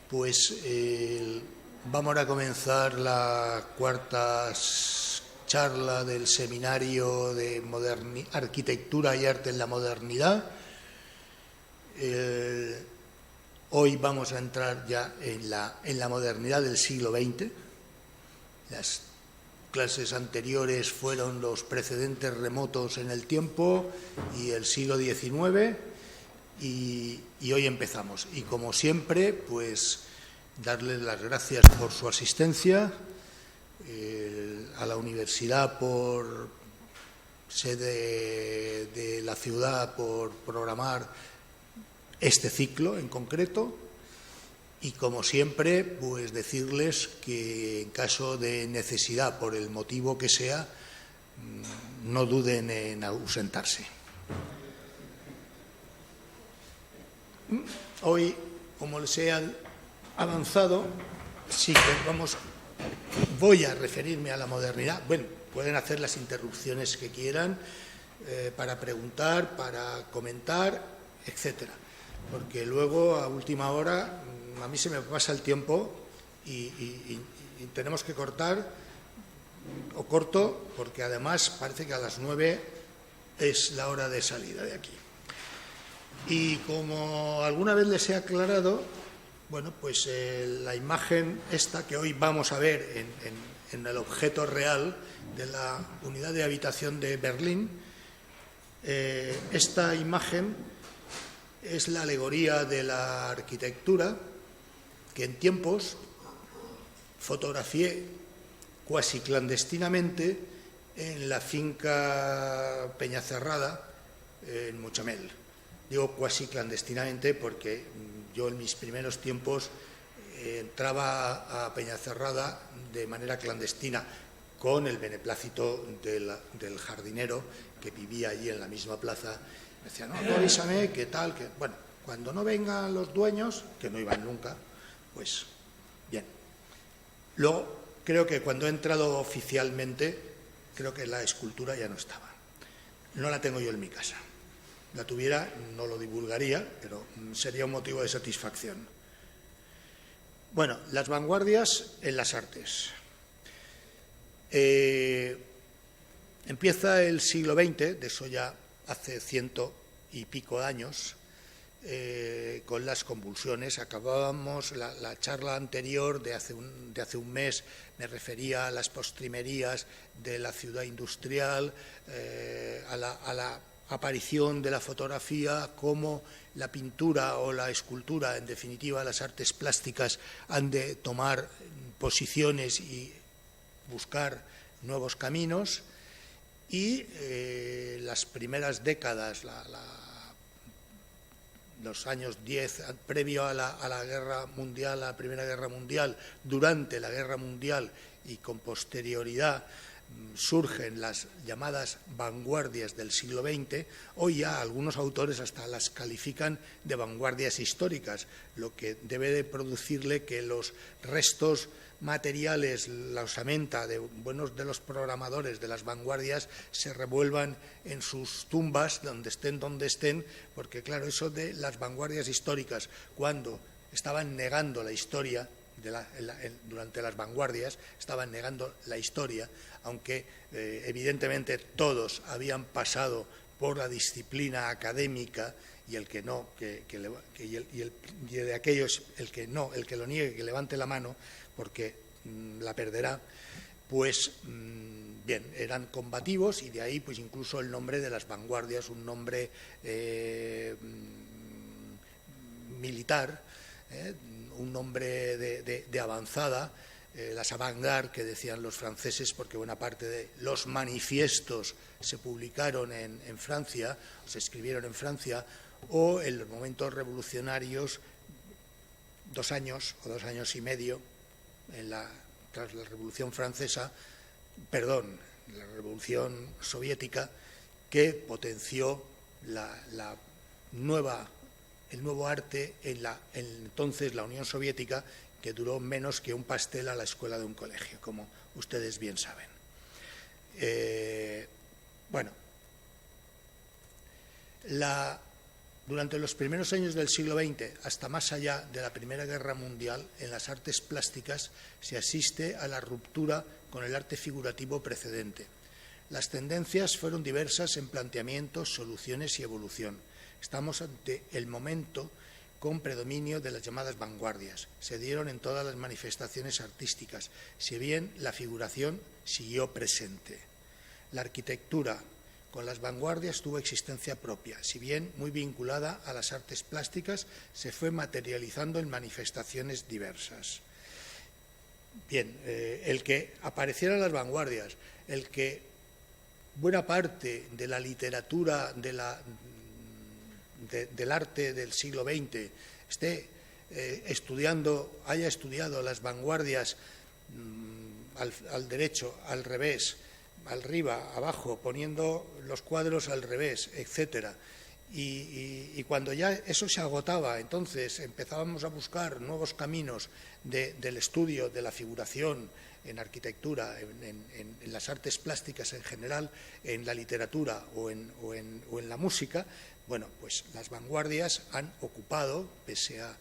Pues vamos a comenzar la cuarta charla del seminario de Arquitectura y Arte en la Modernidad. Hoy vamos a entrar ya en la modernidad del siglo XX. Las clases anteriores fueron los precedentes remotos en el tiempo y el siglo XIX. Y hoy empezamos. Y como siempre, pues darles las gracias por su asistencia, a la universidad por sede de la ciudad por programar este ciclo en concreto. Y como siempre, pues decirles que en caso de necesidad, por el motivo que sea, no duden en ausentarse. Hoy, como les he avanzado, sí que voy a referirme a la modernidad. Bueno, pueden hacer las interrupciones que quieran para preguntar, para comentar, etcétera. Porque luego, a última hora, a mí se me pasa el tiempo y tenemos que cortar, o corto, porque además parece que a las 9 es la hora de salida de aquí. Y como alguna vez les he aclarado, bueno, pues la imagen esta que hoy vamos a ver en el objeto real de la unidad de habitación de Berlín, esta imagen es la alegoría de la arquitectura que en tiempos fotografié cuasi clandestinamente en la finca Peñacerrada en Mutxamel. Digo cuasi clandestinamente porque yo en mis primeros tiempos entraba a Peñacerrada de manera clandestina con el beneplácito del jardinero que vivía allí en la misma plaza. Me decía, no, tú avísame, qué tal, que bueno, cuando no vengan los dueños, que no iban nunca, pues bien. Luego, creo que cuando he entrado oficialmente, creo que la escultura ya no estaba. No la tengo yo en mi casa. La tuviera, no lo divulgaría, pero sería un motivo de satisfacción. Bueno, las vanguardias en las artes. Empieza el siglo XX, de eso ya hace 100 y pico años, con las convulsiones. Acabábamos la charla anterior de hace un mes, me refería a las postrimerías de la ciudad industrial, a la aparición de la fotografía, cómo la pintura o la escultura, en definitiva las artes plásticas, han de tomar posiciones y buscar nuevos caminos. Y las primeras décadas, los años 10, previo a la Guerra Mundial, a la Primera Guerra Mundial, durante la Guerra Mundial y con posterioridad, surgen las llamadas vanguardias del siglo XX. Hoy ya algunos autores hasta las califican de vanguardias históricas, lo que debe de producirle que los restos materiales, la osamenta de buenos de los programadores de las vanguardias se revuelvan en sus tumbas, donde estén, porque claro, eso de las vanguardias históricas, cuando estaban negando la historia, durante las vanguardias, estaban negando la historia, aunque evidentemente todos habían pasado por la disciplina académica, y el que no, y de aquellos, el que lo niegue, que levante la mano, porque la perderá, pues bien, eran combativos, y de ahí pues incluso el nombre de las vanguardias, un nombre militar, un nombre de avanzada, las avant-garde que decían los franceses, porque buena parte de los manifiestos se publicaron en Francia, se escribieron en Francia, o en los momentos revolucionarios, 2 años o 2 años y medio, tras la Revolución Francesa, la Revolución Soviética, que potenció el nuevo arte en entonces la Unión Soviética, que duró menos que un pastel a la escuela de un colegio, como ustedes bien saben. Bueno, Durante los primeros años del siglo XX, hasta más allá de la Primera Guerra Mundial, en las artes plásticas se asiste a la ruptura con el arte figurativo precedente. Las tendencias fueron diversas en planteamientos, soluciones y evolución. Estamos ante el momento con predominio de las llamadas vanguardias. Se dieron en todas las manifestaciones artísticas, si bien la figuración siguió presente. La arquitectura con las vanguardias tuvo existencia propia, si bien muy vinculada a las artes plásticas, se fue materializando en manifestaciones diversas. Bien, el que aparecieran las vanguardias, el que buena parte de la literatura del arte del siglo XX esté haya estudiado las vanguardias al derecho, al revés, arriba, abajo, poniendo los cuadros al revés, etcétera. Y cuando ya eso se agotaba, entonces empezábamos a buscar nuevos caminos del estudio de la figuración en arquitectura, en las artes plásticas en general, en la literatura o en la música. Bueno, pues las vanguardias han ocupado, pese a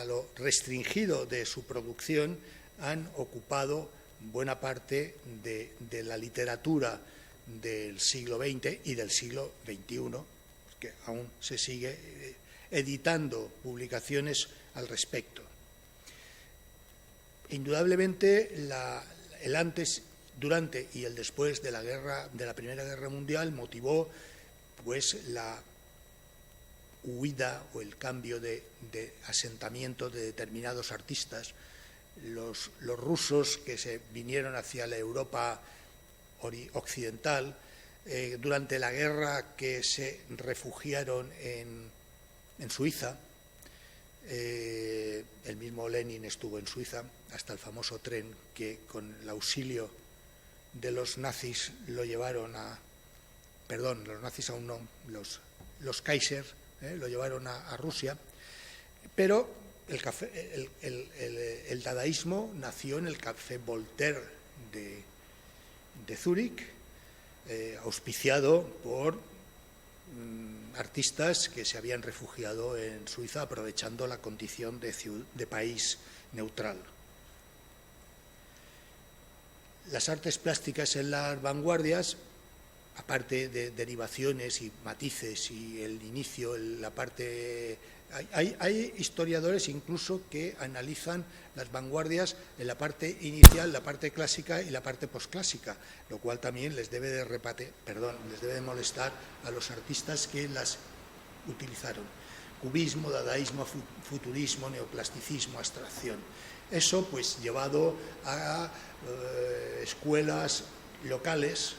lo restringido de su producción, han ocupado buena parte de la literatura del siglo XX y del siglo XXI, que aún se sigue editando publicaciones al respecto. Indudablemente, el antes, durante y el después de la Primera Guerra Mundial motivó pues la huida o el cambio de asentamiento de determinados artistas. Los rusos que se vinieron hacia la Europa occidental, durante la guerra que se refugiaron en Suiza, el mismo Lenin estuvo en Suiza, hasta el famoso tren que con el auxilio de los nazis lo llevaron los nazis aún no, los Kaiser lo llevaron a Rusia, pero el dadaísmo nació en el Café Voltaire de Zúrich, auspiciado por artistas que se habían refugiado en Suiza aprovechando la condición de país neutral. Las artes plásticas en las vanguardias, aparte de derivaciones y matices y el inicio, la parte... Hay historiadores incluso que analizan las vanguardias en la parte inicial, la parte clásica y la parte posclásica, lo cual también les debe de molestar a los artistas que las utilizaron. Cubismo, dadaísmo, futurismo, neoplasticismo, abstracción. Eso pues llevado a escuelas locales,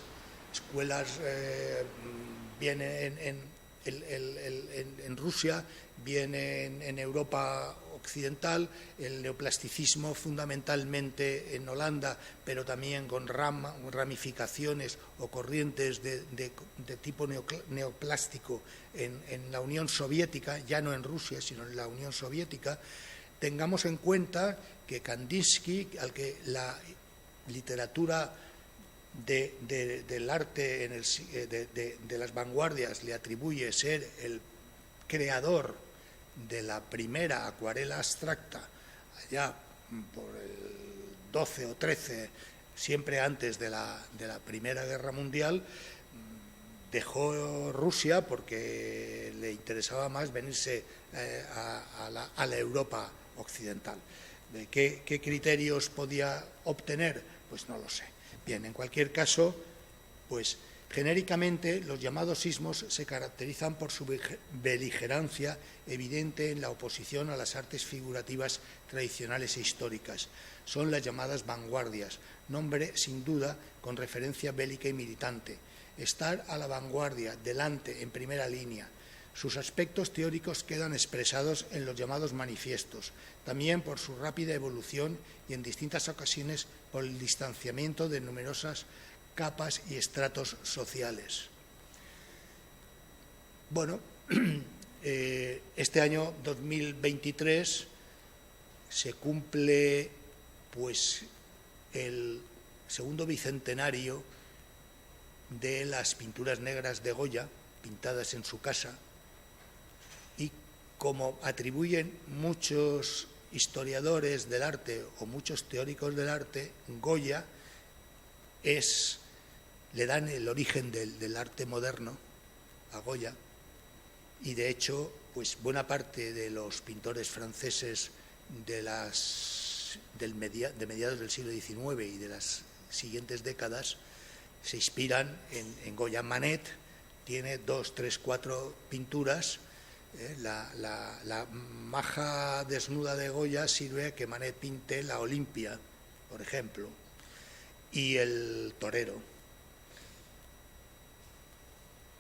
escuelas bien en Rusia, bien en Europa occidental, el neoplasticismo fundamentalmente en Holanda, pero también con ramificaciones o corrientes de tipo neoplástico en la Unión Soviética, ya no en Rusia, sino en la Unión Soviética. Tengamos en cuenta que Kandinsky, al que la literatura del arte de las vanguardias le atribuye ser el creador de la primera acuarela abstracta, allá por el 12 o 13, siempre antes de la Primera Guerra Mundial, dejó Rusia porque le interesaba más venirse a la Europa occidental. ¿Qué criterios podía obtener? Pues no lo sé. Bien, en cualquier caso, pues genéricamente los llamados sismos se caracterizan por su beligerancia evidente en la oposición a las artes figurativas tradicionales e históricas. Son las llamadas vanguardias, nombre sin duda con referencia bélica y militante. Estar a la vanguardia, delante, en primera línea. Sus aspectos teóricos quedan expresados en los llamados manifiestos, también por su rápida evolución y en distintas ocasiones por el distanciamiento de numerosas capas y estratos sociales. Bueno, este año 2023 se cumple pues el segundo bicentenario de las pinturas negras de Goya, pintadas en su casa, como atribuyen muchos historiadores del arte o muchos teóricos del arte, Goya le dan el origen del arte moderno a Goya, y de hecho, pues buena parte de los pintores franceses de mediados del siglo XIX y de las siguientes décadas se inspiran en Goya. Manet tiene 2, 3, 4 pinturas. La maja desnuda de Goya sirve a que Manet pinte la Olimpia, por ejemplo, y el torero.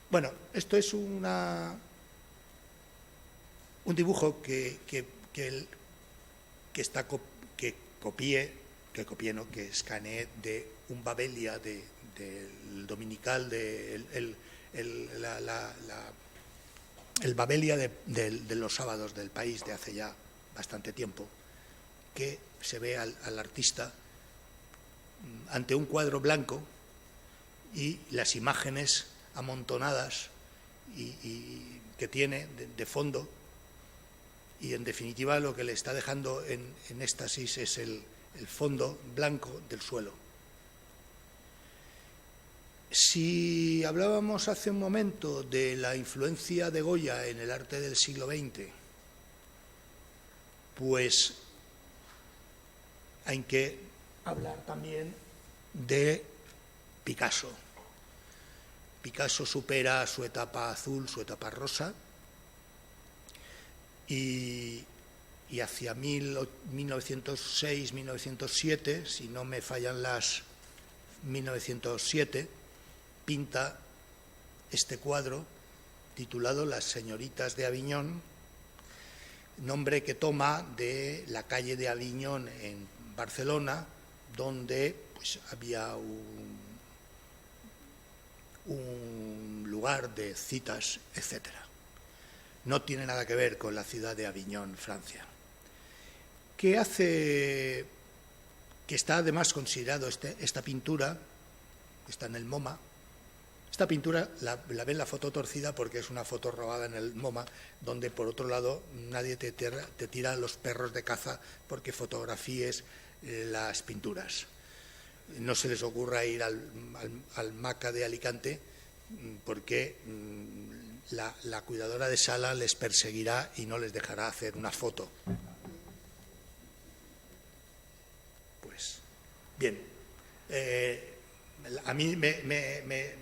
Bueno, esto es un dibujo que escaneé de un Babelia del dominical, el Babelia de los sábados del País de hace ya bastante tiempo, que se ve al artista ante un cuadro blanco y las imágenes amontonadas y que tiene de fondo, y en definitiva lo que le está dejando en éxtasis es el fondo blanco del suelo. Si hablábamos hace un momento de la influencia de Goya en el arte del siglo XX, pues hay que hablar también de Picasso. Picasso supera su etapa azul, su etapa rosa, y hacia 1906, 1907, si no me fallan 1907, pinta este cuadro titulado Las señoritas de Aviñón, nombre que toma de la calle de Aviñón en Barcelona, donde pues había un lugar de citas, etcétera. No tiene nada que ver con la ciudad de Aviñón, Francia. ¿Qué hace que está además considerado esta pintura, está en el MoMA? Esta pintura la ve en la foto torcida porque es una foto robada en el MoMA, donde por otro lado nadie te tira los perros de caza porque fotografíes las pinturas. No se les ocurra ir al MACA de Alicante porque la cuidadora de sala les perseguirá y no les dejará hacer una foto. Pues, bien. A mí me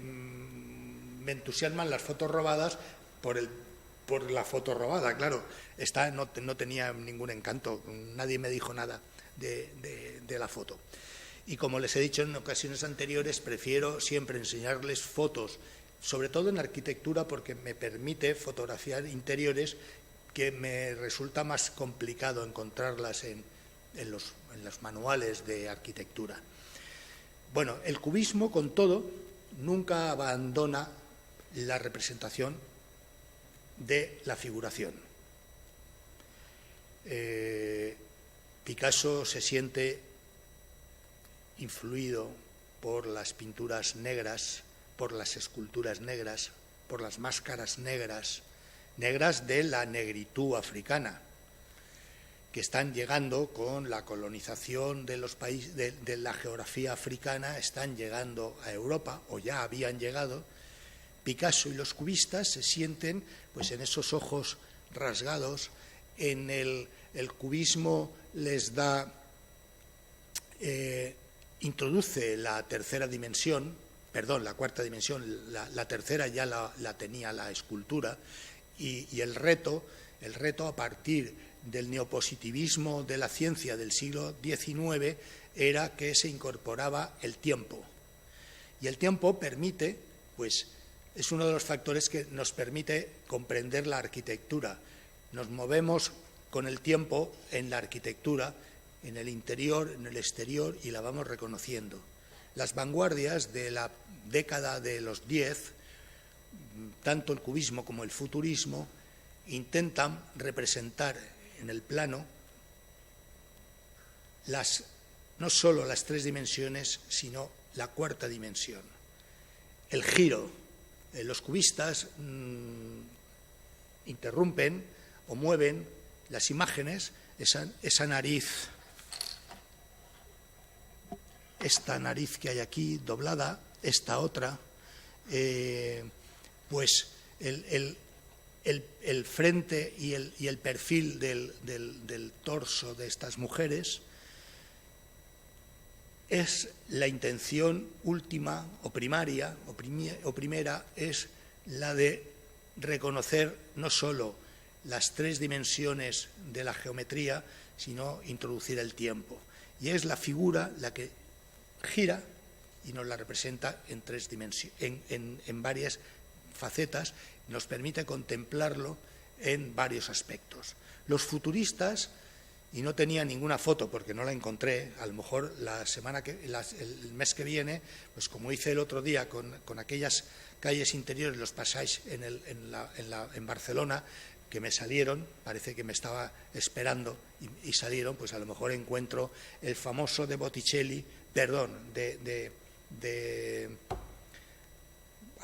entusiasman las fotos robadas por la foto robada, claro. Esta no tenía ningún encanto, nadie me dijo nada de la foto. Y como les he dicho en ocasiones anteriores, prefiero siempre enseñarles fotos, sobre todo en arquitectura, porque me permite fotografiar interiores que me resulta más complicado encontrarlas en los manuales de arquitectura. Bueno, el cubismo, con todo, nunca abandona la representación de la figuración. Picasso se siente influido por las pinturas negras, por las esculturas negras, por las máscaras negras de la negritud africana, que están llegando con la colonización de los países de la geografía africana, están llegando a Europa o ya habían llegado. Picasso y los cubistas se sienten pues en esos ojos rasgados. En el cubismo les da introduce la cuarta dimensión, la tercera ya la tenía la escultura, y el reto a partir del neopositivismo de la ciencia del siglo XIX era que se incorporaba el tiempo. Y el tiempo permite, pues es uno de los factores que nos permite comprender la arquitectura. Nos movemos con el tiempo en la arquitectura, en el interior, en el exterior, y la vamos reconociendo. Las vanguardias de la década de los 10, tanto el cubismo como el futurismo, intentan representar en el plano no solo las 3 dimensiones, sino la cuarta dimensión. El giro. Los cubistas interrumpen o mueven las imágenes, esa nariz, esta nariz que hay aquí doblada, esta otra, pues el frente y el perfil del torso de estas mujeres es la intención última o primaria o primera, es la de reconocer no solo las tres dimensiones de la geometría, sino introducir el tiempo. Y es la figura la que gira y nos la representa en tres dimensiones, en varias facetas, nos permite contemplarlo en varios aspectos. Los futuristas, y no tenía ninguna foto porque no la encontré, a lo mejor el mes que viene, pues como hice el otro día con aquellas calles interiores, los pasáis en Barcelona, que me salieron, parece que me estaba esperando y salieron, pues a lo mejor encuentro el famoso de Botticelli,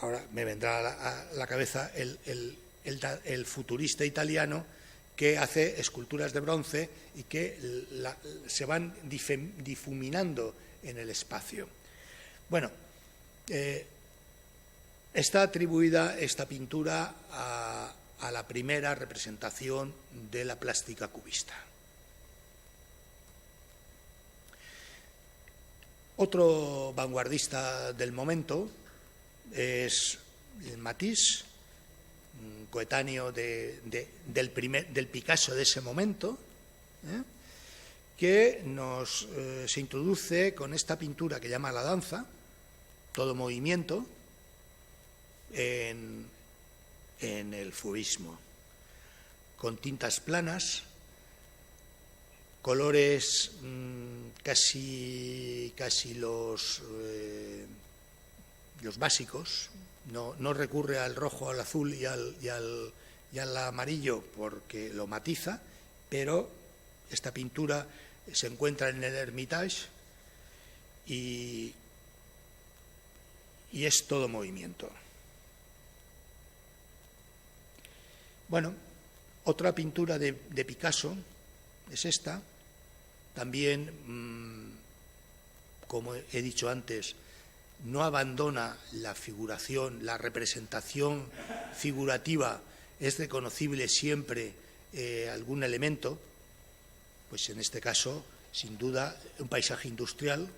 ahora me vendrá a la cabeza el futurista italiano que hace esculturas de bronce y que se van difuminando en el espacio. Bueno, está atribuida esta pintura a la primera representación de la plástica cubista. Otro vanguardista del momento es Matisse, coetáneo del Picasso de ese momento, que se introduce con esta pintura que llama la danza, todo movimiento, en el fauvismo, con tintas planas, colores casi los básicos. No recurre al rojo, al azul y al amarillo porque lo matiza, pero esta pintura se encuentra en el Hermitage y es todo movimiento. Bueno, otra pintura de Picasso es esta, también, como he dicho antes, no abandona la figuración, la representación figurativa, es reconocible siempre algún elemento, pues en este caso, sin duda, un paisaje industrial,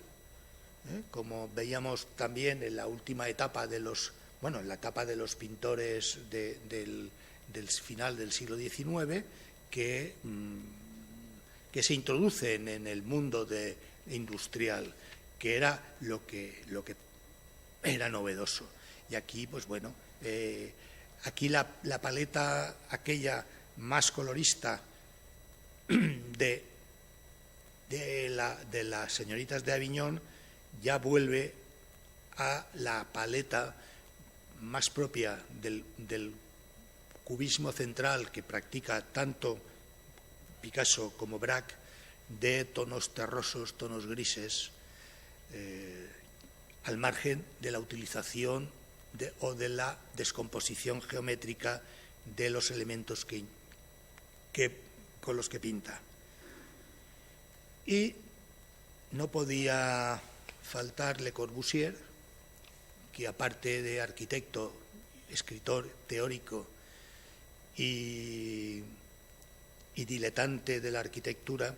como veíamos también en la última etapa en la etapa de los pintores del final del siglo XIX, que se introducen en el mundo industrial, que era lo que era novedoso. Y aquí, pues bueno, aquí la paleta aquella más colorista de las señoritas de Aviñón ya vuelve a la paleta más propia del cubismo central que practica tanto Picasso como Braque, de tonos terrosos, tonos grises, al margen de la utilización o de la descomposición geométrica de los elementos con los que pinta. Y no podía faltar Le Corbusier, que aparte de arquitecto, escritor, teórico y diletante de la arquitectura,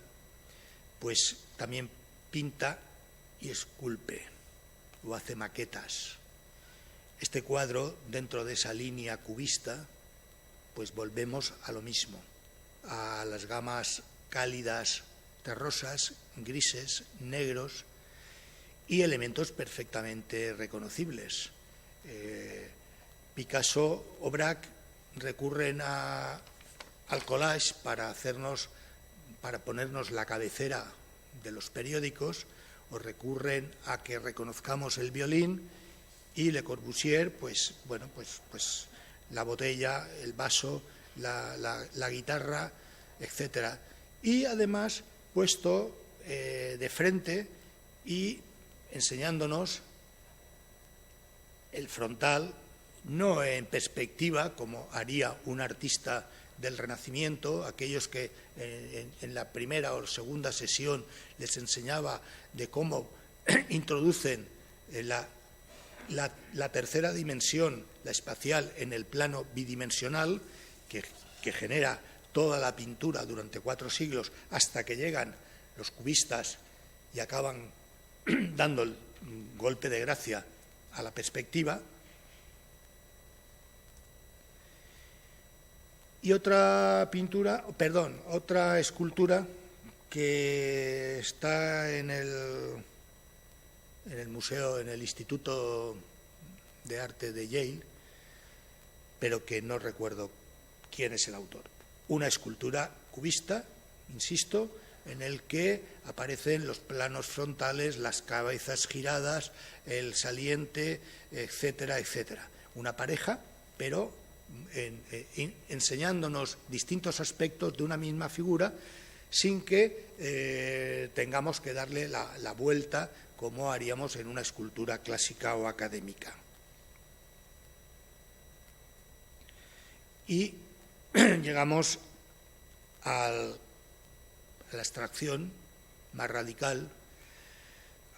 pues también pinta y esculpe o hace maquetas. Este cuadro, dentro de esa línea cubista, pues volvemos a lo mismo, a las gamas cálidas, terrosas, grises, negros y elementos perfectamente reconocibles. Picasso o Braque recurren al collage para ponernos la cabecera de los periódicos, o recurren a que reconozcamos el violín, y Le Corbusier, pues la botella, el vaso, la guitarra, etcétera. Y además puesto de frente y enseñándonos el frontal, no en perspectiva, como haría un artista del Renacimiento, aquellos que en la primera o segunda sesión les enseñaba de cómo introducen la tercera dimensión, la espacial, en el plano bidimensional, que genera toda la pintura durante 4 siglos, hasta que llegan los cubistas y acaban dando el golpe de gracia a la perspectiva. Y otra escultura que está en el museo, en el Instituto de Arte de Yale, pero que no recuerdo quién es el autor. Una escultura cubista, insisto, en el que aparecen los planos frontales, las cabezas giradas, el saliente, etcétera, etcétera. Una pareja, pero enseñándonos distintos aspectos de una misma figura, sin que tengamos que darle la vuelta como haríamos en una escultura clásica o académica. Y llegamos a la abstracción más radical,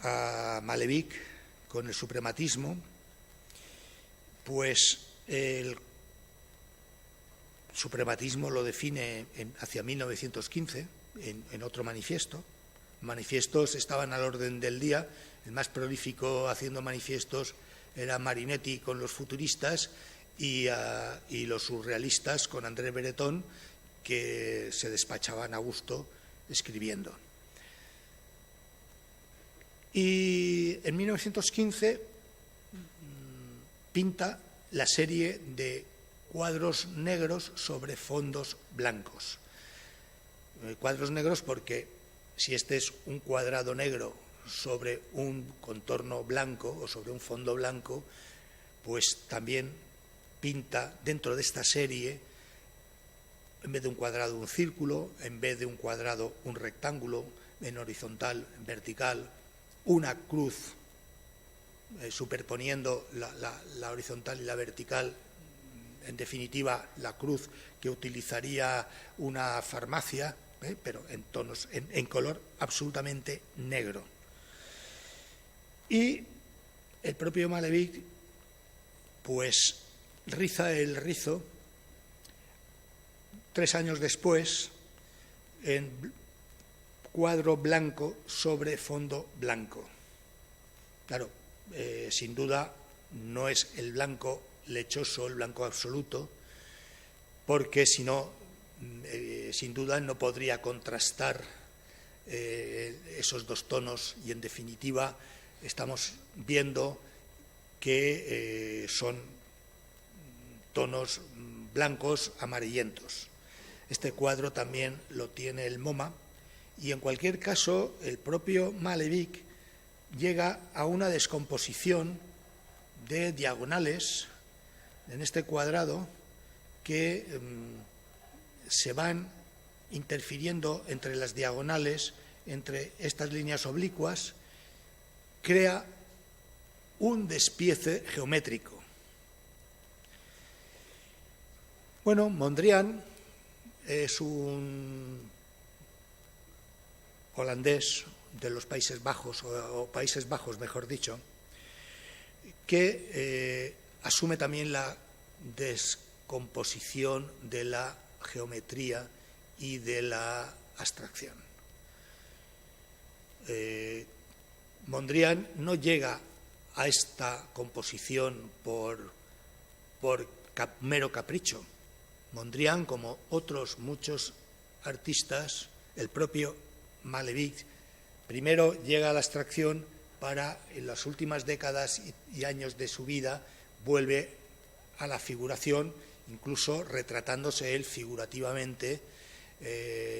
a Malevich con el suprematismo, pues el suprematismo lo define hacia 1915 en otro manifiesto. Manifiestos estaban al orden del día. El más prolífico haciendo manifiestos era Marinetti con los futuristas y los surrealistas con André Breton, que se despachaban a gusto escribiendo. Y en 1915 pinta la serie de cuadros negros sobre fondos blancos. Cuadros negros porque si este es un cuadrado negro sobre un contorno blanco o sobre un fondo blanco, pues también pinta dentro de esta serie, en vez de un cuadrado, un círculo, en vez de un cuadrado, un rectángulo, en horizontal, en vertical, una cruz, superponiendo la horizontal y la vertical, en definitiva, la cruz que utilizaría una farmacia, pero en tonos, en color absolutamente negro. Y el propio Malevich, pues, riza el rizo 3 años después en cuadro blanco sobre fondo blanco. Claro, sin duda no es el blanco lechoso, el blanco absoluto, porque si no, sin duda no podría contrastar esos dos tonos y en definitiva estamos viendo que son tonos blancos amarillentos. Este cuadro también lo tiene el MoMA y en cualquier caso el propio Malevich llega a una descomposición de diagonales en este cuadrado que se van interfiriendo entre las diagonales, entre estas líneas oblicuas, crea un despiece geométrico. Bueno, Mondrian es un holandés de los Países Bajos, o Países Bajos, mejor dicho, que asume también la descomposición de la geometría y de la abstracción. Mondrian no llega a esta composición por mero capricho. Mondrian, como otros muchos artistas, el propio Malevich, primero llega a la abstracción para, en las últimas décadas y años de su vida, vuelve a la figuración, incluso retratándose él figurativamente.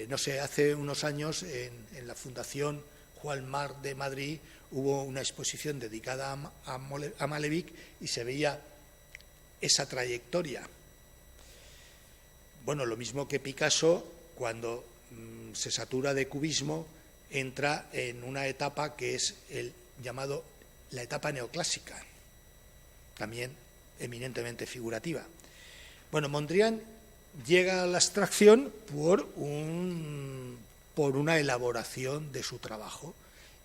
No sé, hace unos años en la Fundación Juan March de Madrid hubo una exposición dedicada a Malevich y se veía esa trayectoria. Bueno, lo mismo que Picasso, cuando se satura de cubismo, entra en una etapa que es la etapa neoclásica, también eminentemente figurativa. Bueno, Mondrian llega a la abstracción por una elaboración de su trabajo.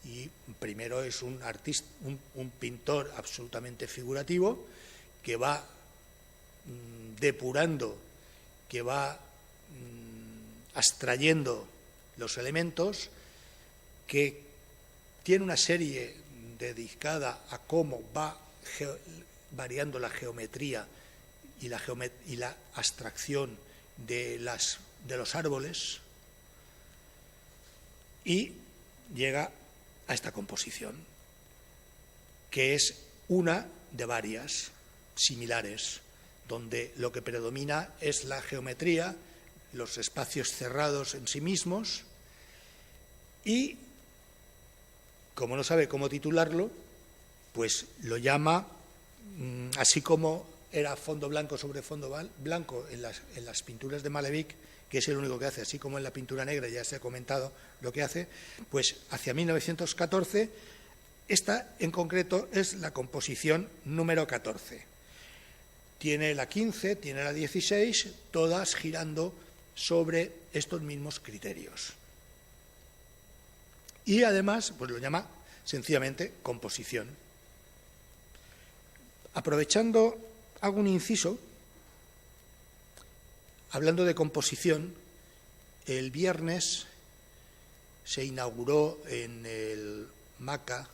Y primero es un artista, un pintor absolutamente figurativo que va depurando, que va abstrayendo los elementos, que tiene una serie dedicada a cómo va variando la geometría y la abstracción de los árboles, y llega a esta composición, que es una de varias similares, donde lo que predomina es la geometría, los espacios cerrados en sí mismos, y como no sabe cómo titularlo, pues lo llama, así como era fondo blanco sobre fondo blanco en las pinturas de Malevich, que es el único que hace, así como en la pintura negra ya se ha comentado lo que hace, pues hacia 1914, esta en concreto es la composición número 14. Tiene la 15, tiene la 16, todas girando sobre estos mismos criterios. Y además, pues lo llama sencillamente composición. Aprovechando, hago un inciso. Hablando de composición, el viernes se inauguró en el MACA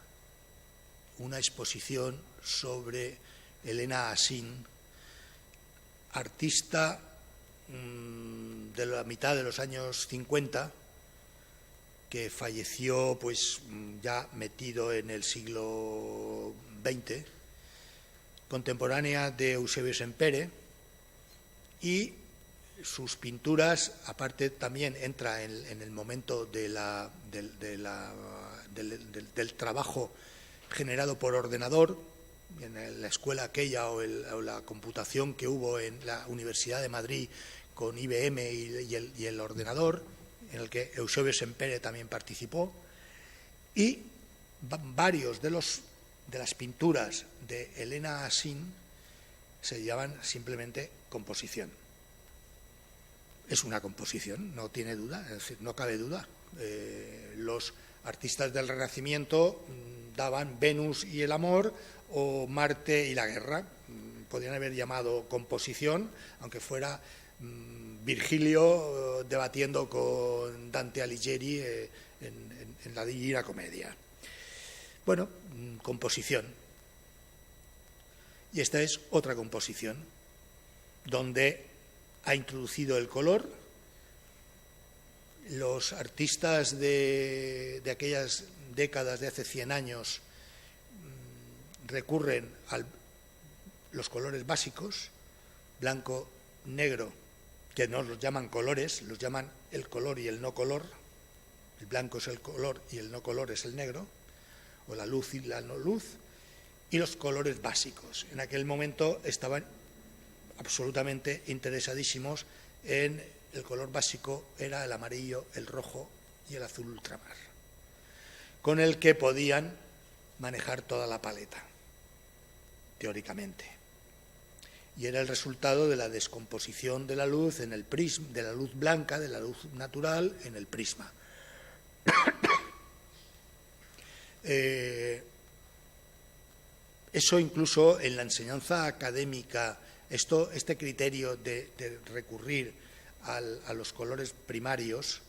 una exposición sobre Elena Asín, artista de la mitad de los años 50, que falleció pues ya metido en el siglo XX, contemporánea de Eusebio Sempere, y sus pinturas, aparte, también entra en el momento del trabajo generado por ordenador, en la escuela aquella o la computación que hubo en la Universidad de Madrid con IBM y el ordenador, en el que Eusebio Sempere también participó, y varios de las pinturas de Elena Asín se llaman simplemente composición. Es una composición, no tiene duda, es decir, no cabe duda. Los artistas del Renacimiento daban Venus y el amor o Marte y la guerra. Podrían haber llamado composición, aunque fuera Virgilio debatiendo con Dante Alighieri en la Divina Comedia. Bueno, composición. Y esta es otra composición, donde ha introducido el color. Los artistas de aquellas décadas de hace 100 años recurren a los colores básicos, blanco, negro, que no los llaman colores, los llaman el color y el no color. El blanco es el color y el no color es el negro, o la luz y la no luz, y los colores básicos. En aquel momento estaban absolutamente interesadísimos en el color básico, era el amarillo, el rojo y el azul ultramar, con el que podían manejar toda la paleta, teóricamente. Y era el resultado de la descomposición de la luz en el prisma, de la luz blanca, de la luz natural en el prisma. Eso incluso en la enseñanza académica, este criterio de recurrir a los colores primarios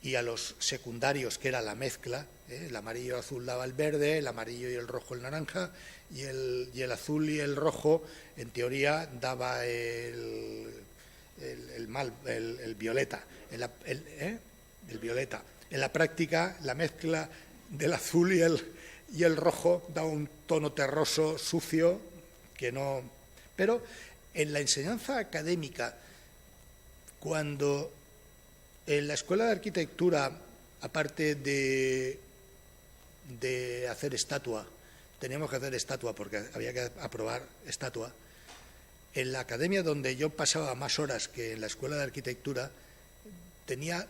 y a los secundarios, que era la mezcla, el amarillo y el azul daba el verde, el amarillo y el rojo el naranja, y el azul y el rojo, en teoría, daba el violeta. El violeta. En la práctica, la mezcla del azul y el rojo da un tono terroso, sucio, que no... Pero en la enseñanza académica, cuando en la Escuela de Arquitectura, aparte de hacer estatua, teníamos que hacer estatua porque había que aprobar estatua, en la academia donde yo pasaba más horas que en la Escuela de Arquitectura, tenía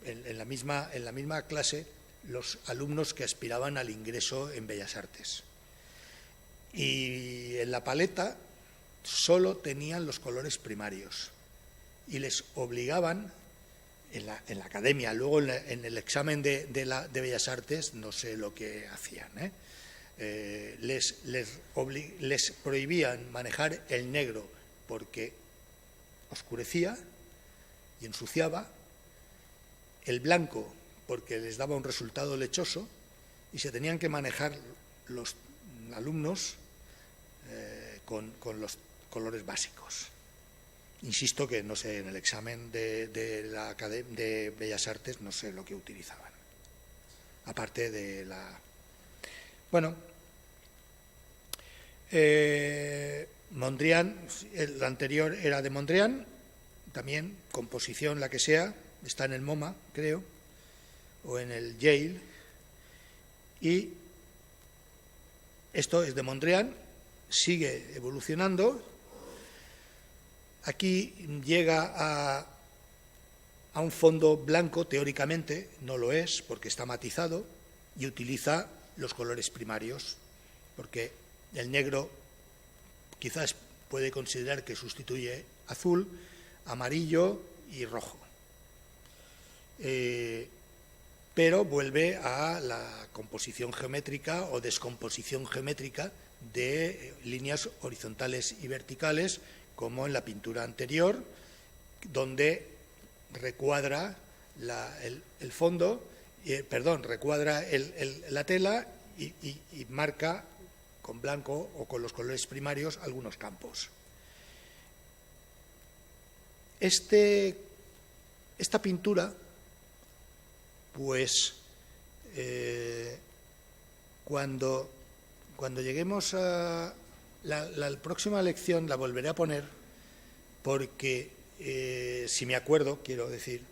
en la misma clase los alumnos que aspiraban al ingreso en Bellas Artes. Y en la paleta solo tenían los colores primarios y les obligaban en la academia, luego en el examen de Bellas Artes no sé lo que hacían, les prohibían manejar el negro porque oscurecía y ensuciaba, el blanco porque les daba un resultado lechoso, y se tenían que manejar los alumnos con los colores básicos. Insisto que, no sé, en el examen de Bellas Artes no sé lo que utilizaban, aparte de la... Bueno, Mondrian, el anterior era de Mondrian, también, composición la que sea, está en el MoMA, creo, o en el Yale, y esto es de Mondrian, sigue evolucionando. Aquí llega a un fondo blanco, teóricamente no lo es, porque está matizado, y utiliza los colores primarios, porque el negro quizás puede considerar que sustituye azul, amarillo y rojo. Pero vuelve a la composición geométrica o descomposición geométrica de líneas horizontales y verticales, como en la pintura anterior, donde recuadra el fondo, recuadra la tela y marca con blanco o con los colores primarios algunos campos. Esta pintura, pues, cuando lleguemos a la próxima lección la volveré a poner, porque si me acuerdo, quiero decir,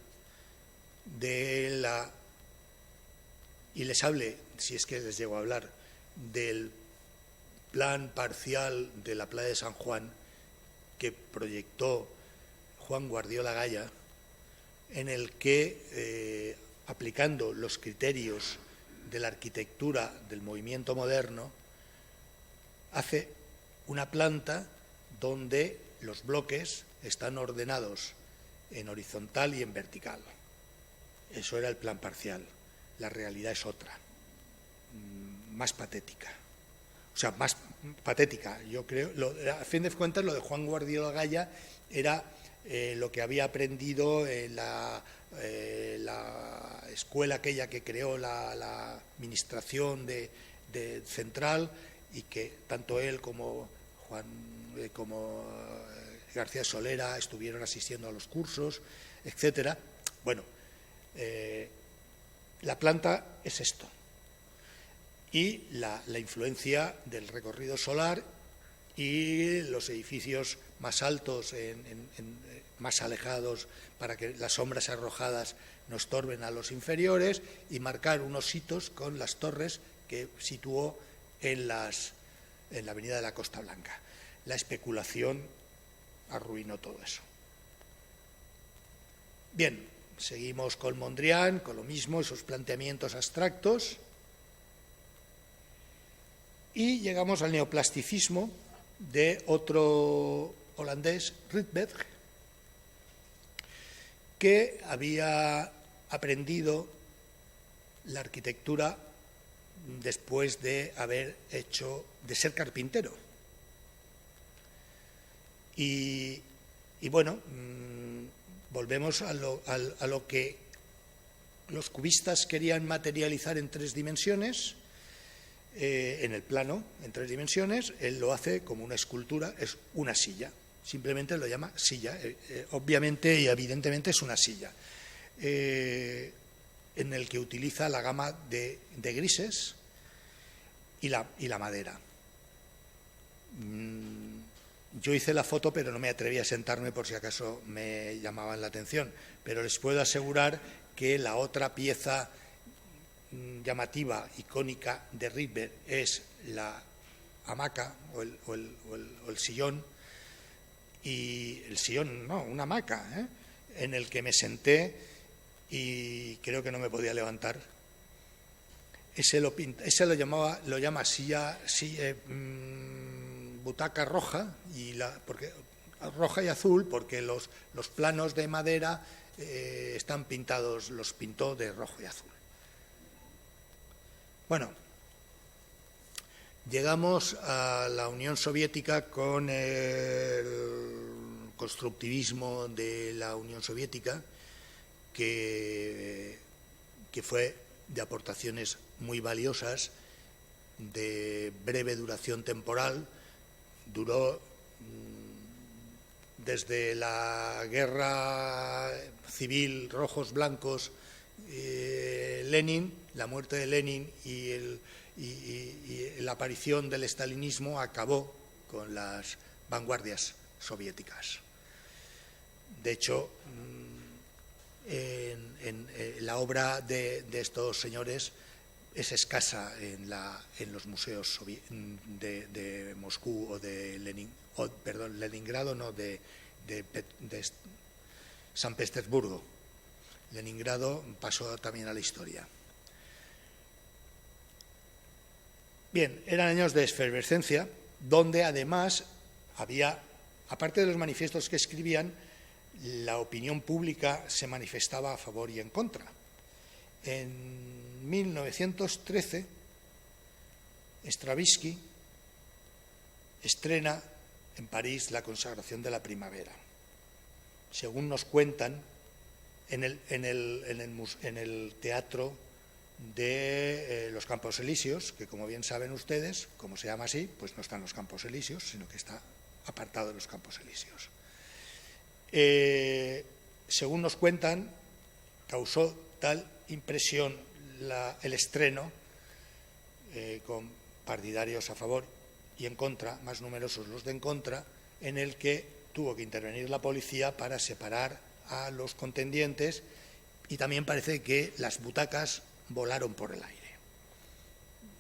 y les hable, si es que les llego a hablar, del plan parcial de la playa de San Juan que proyectó Juan Guardiola Gaya, en el que, aplicando los criterios de la arquitectura del movimiento moderno, hace una planta donde los bloques están ordenados en horizontal y en vertical. Eso era el plan parcial. La realidad es otra, más patética. O sea, más patética. Yo creo, a fin de cuentas, lo de Juan Guardiola Gaya era lo que había aprendido en la escuela aquella que creó la administración de central, y que tanto él como García Solera estuvieron asistiendo a los cursos, etcétera. Bueno, la planta es esto, y la influencia del recorrido solar y los edificios más altos, más alejados, para que las sombras arrojadas no estorben a los inferiores, y marcar unos hitos con las torres que situó en la avenida de la Costa Blanca. La especulación arruinó todo eso. Bien, seguimos con Mondrian, con lo mismo, esos planteamientos abstractos, y llegamos al neoplasticismo de otro holandés, Rydberg, que había aprendido la arquitectura después de ser carpintero. Y bueno, volvemos a lo que los cubistas querían materializar en 3 dimensiones, en el plano, en 3 dimensiones. Él lo hace como una escultura, es una silla, simplemente lo llama silla, obviamente y evidentemente es una silla, en el que utiliza la gama de grises y la madera. Yo hice la foto, pero no me atreví a sentarme por si acaso me llamaban la atención, pero les puedo asegurar que la otra pieza llamativa, icónica de Rydberg, es la hamaca o el sillón, y el sillón, no, una hamaca, en el que me senté y creo que no me podía levantar. Ese lo llama silla butaca roja, roja y azul, porque los planos de madera están pintados, los pintó de rojo y azul. Bueno, llegamos a la Unión Soviética con el constructivismo de la Unión Soviética, que fue de aportaciones muy valiosas, de breve duración temporal. Duró desde la guerra civil, rojos-blancos, Lenin, la muerte de Lenin y la aparición del estalinismo acabó con las vanguardias soviéticas. De hecho, en la obra de estos señores es escasa en los museos de Moscú o de Leningrado, no, de San Petersburgo. Leningrado pasó también a la historia. Bien, eran años de efervescencia, donde además había, aparte de los manifiestos que escribían, la opinión pública se manifestaba a favor y en contra. En 1913, Stravinsky estrena en París La consagración de la primavera. Según nos cuentan, en el teatro de los Campos Elíseos, que como bien saben ustedes, como se llama así, pues no están los Campos Elíseos, sino que está apartado de los Campos Elíseos. Según nos cuentan, causó tal impresión el estreno, con partidarios a favor y en contra, más numerosos los de en contra, en el que tuvo que intervenir la policía para separar a los contendientes, y también parece que las butacas volaron por el aire.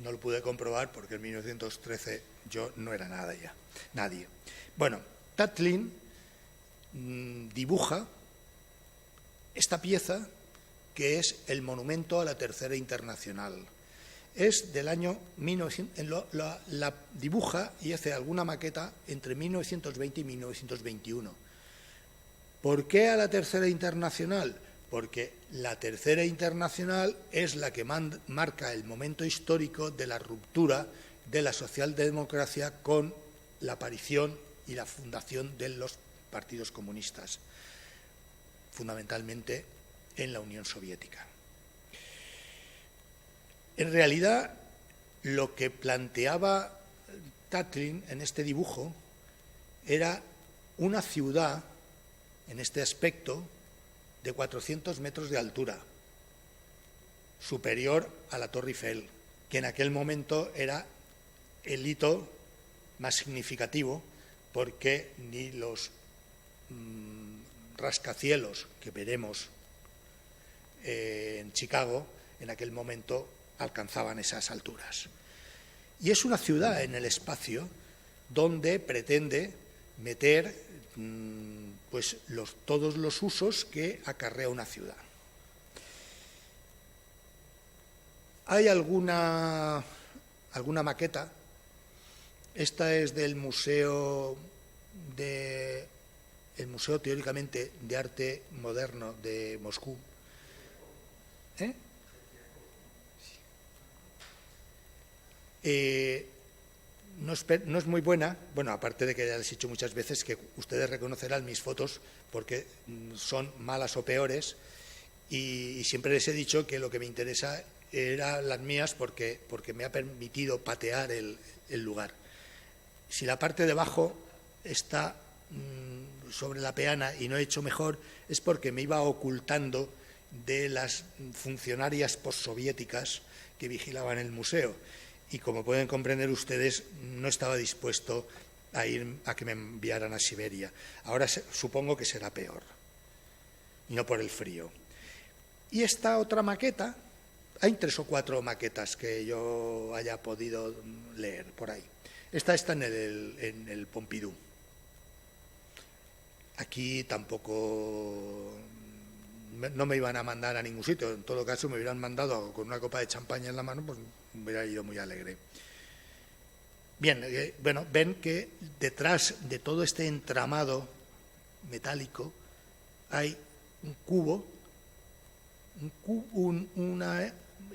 No lo pude comprobar porque en 1913 yo no era nadie. Bueno, Tatlin dibuja esta pieza, que es el monumento a la Tercera Internacional. Es del año 1900, la dibuja y hace alguna maqueta entre 1920 y 1921. ¿Por qué a la Tercera Internacional? Porque la Tercera Internacional es la que marca el momento histórico de la ruptura de la socialdemocracia con la aparición y la fundación de los partidos comunistas, fundamentalmente en la Unión Soviética. En realidad, lo que planteaba Tatlin en este dibujo era una ciudad, en este aspecto, de 400 metros de altura, superior a la Torre Eiffel, que en aquel momento era el hito más significativo, porque ni los rascacielos que veremos en Chicago en aquel momento alcanzaban esas alturas. Y es una ciudad en el espacio donde pretende meter pues todos los usos que acarrea una ciudad. Hay alguna maqueta. Esta es del Museo teóricamente de arte moderno de Moscú. No es muy buena, bueno, aparte de que ya les he dicho muchas veces que ustedes reconocerán mis fotos porque son malas o peores, y siempre les he dicho que lo que me interesa eran las mías porque me ha permitido patear el lugar. Si la parte de abajo está sobre la peana y no he hecho mejor, es porque me iba ocultando de las funcionarias postsoviéticas que vigilaban el museo. Y como pueden comprender ustedes, no estaba dispuesto a que me enviaran a Siberia. Ahora supongo que será peor, y no por el frío. Y esta otra maqueta, hay 3 o 4 maquetas que yo haya podido leer por ahí. Esta está en el Pompidou. Aquí tampoco no me iban a mandar a ningún sitio. En todo caso, me hubieran mandado con una copa de champaña en la mano, pues me hubiera ido muy alegre. Bien, ven que detrás de todo este entramado metálico hay un cubo,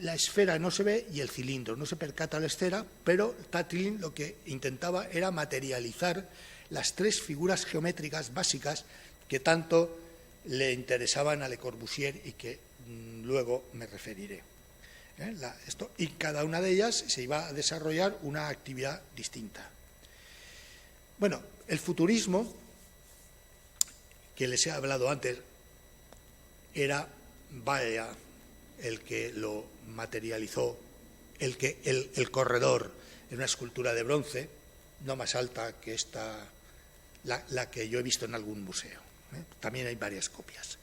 la esfera no se ve y el cilindro, no se percata la esfera, pero Tatlin lo que intentaba era materializar las tres figuras geométricas básicas que tanto le interesaban a Le Corbusier y que luego me referiré. Y cada una de ellas se iba a desarrollar una actividad distinta. Bueno, el futurismo, que les he hablado antes, era Baea el que lo materializó, el corredor en una escultura de bronce, no más alta que esta, la que yo he visto en algún museo. También hay varias copias.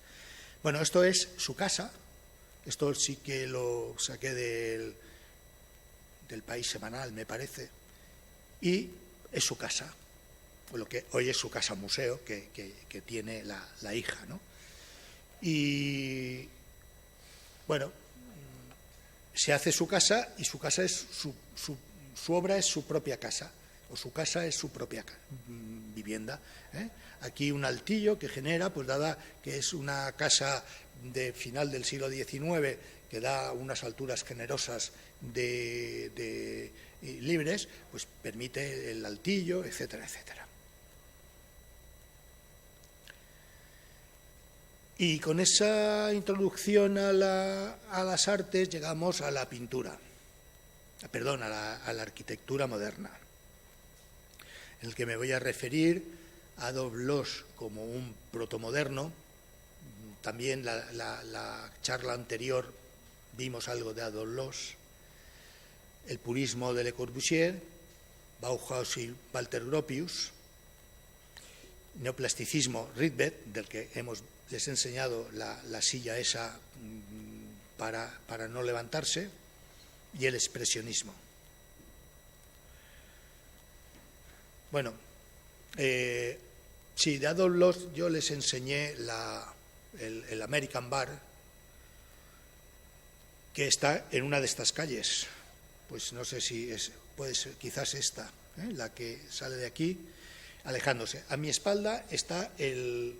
Bueno, esto es su casa. Esto sí que lo saqué del País Semanal, me parece, y es su casa, lo que hoy es su casa museo que tiene la hija, ¿no? Y bueno, se hace su casa y su casa es su obra es su propia casa, o su casa es su propia vivienda. Aquí un altillo que genera, pues dada que es una casa de final del siglo XIX que da unas alturas generosas libres, pues permite el altillo, etcétera, etcétera. Y con esa introducción a las artes llegamos a la pintura, perdón, a la arquitectura moderna, en el que me voy a referir a Adolphe Loos como un protomoderno. También la charla anterior vimos algo de Adolphe Loos, el purismo de Le Corbusier, Bauhaus y Walter Gropius, neoplasticismo Rivet, del que les he enseñado la silla esa para no levantarse, y el expresionismo. Bueno, sí, de Adolphe Loos yo les enseñé el American Bar, que está en una de estas calles. Pues no sé si puede ser quizás esta, la que sale de aquí, alejándose. A mi espalda está el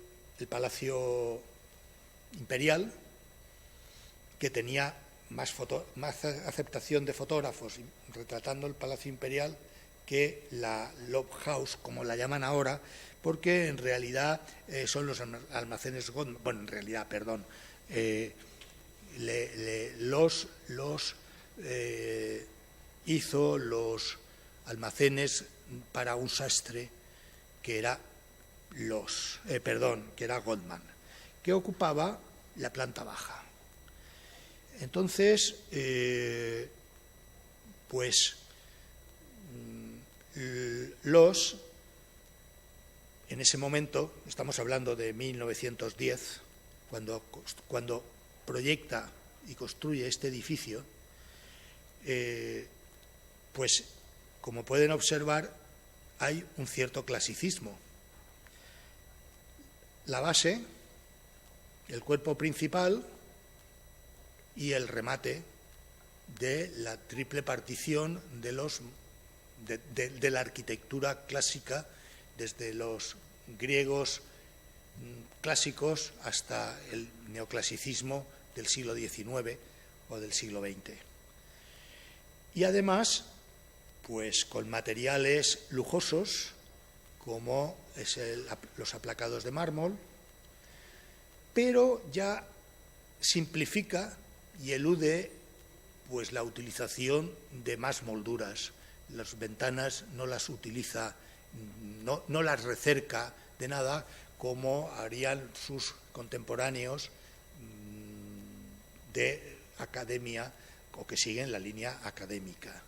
Palacio Imperial, que tenía más aceptación de fotógrafos retratando el Palacio Imperial que la Love House, como la llaman ahora, porque en realidad son los almacenes Goldman. Bueno, en realidad, perdón, hizo los almacenes para un sastre que era que era Goldman, que ocupaba la planta baja. Entonces, Loos, en ese momento, estamos hablando de 1910, cuando proyecta y construye este edificio, pues como pueden observar, hay un cierto clasicismo. La base, el cuerpo principal y el remate de la triple partición de la arquitectura clásica, desde los griegos clásicos hasta el neoclasicismo del siglo XIX o del siglo XX. Y además, pues con materiales lujosos, como los aplacados de mármol, pero ya simplifica y elude pues la utilización de más molduras. Las ventanas no las utiliza, no las recerca de nada, como harían sus contemporáneos de academia o que siguen la línea académica.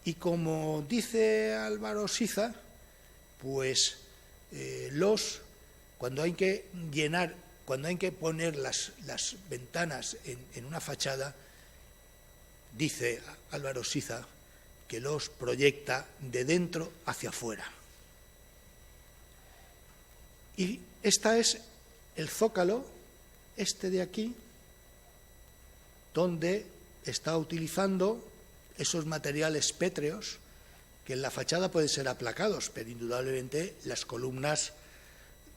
Y como dice Álvaro Siza, pues cuando hay que poner las ventanas en una fachada, dice Álvaro Siza que Loos proyecta de dentro hacia afuera. Y este es el zócalo, este de aquí, donde está utilizando esos materiales pétreos que en la fachada pueden ser aplacados, pero indudablemente las columnas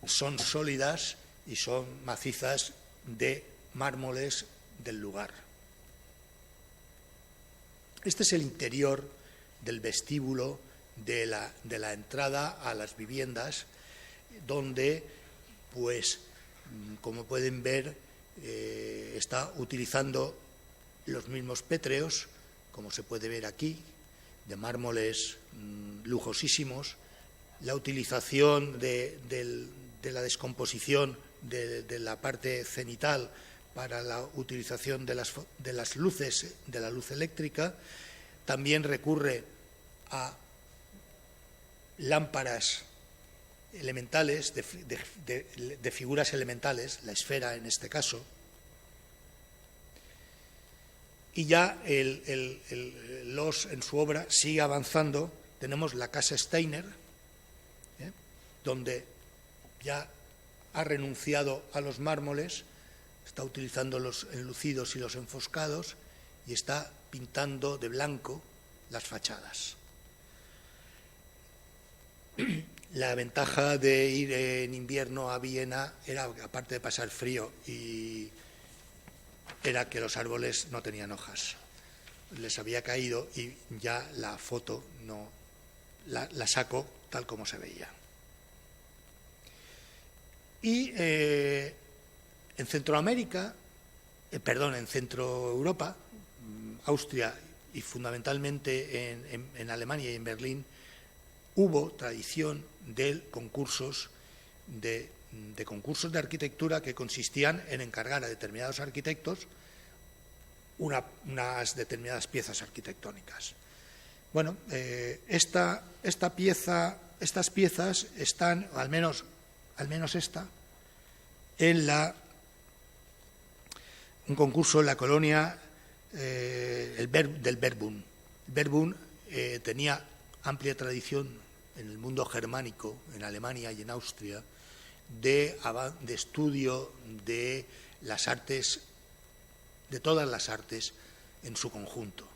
son sólidas y son macizas de mármoles del lugar. Este es el interior del vestíbulo de la entrada a las viviendas, donde, pues, como pueden ver, está utilizando los mismos pétreos, como se puede ver aquí, de mármoles lujosísimos, la utilización de la descomposición de la parte cenital para la utilización de las luces, de la luz eléctrica. También recurre a lámparas elementales, de figuras elementales, la esfera en este caso. Y ya Loos en su obra sigue avanzando. Tenemos la casa Steiner, donde ya ha renunciado a los mármoles, está utilizando los enlucidos y los enfoscados y está pintando de blanco las fachadas. La ventaja de ir en invierno a Viena era, aparte de pasar frío, era que los árboles no tenían hojas. Les había caído y ya la foto no la saco tal como se veía. Y en Centroamérica, en Centro Europa, Austria y fundamentalmente en Alemania y en Berlín, hubo tradición de concursos de arquitectura que consistían en encargar a determinados arquitectos unas determinadas piezas arquitectónicas. Bueno, estas piezas están, al menos esta, en un concurso en la colonia del Verbund. Verbund tenía amplia tradición en el mundo germánico, en Alemania y en Austria, de estudio de las artes, de todas las artes en su conjunto.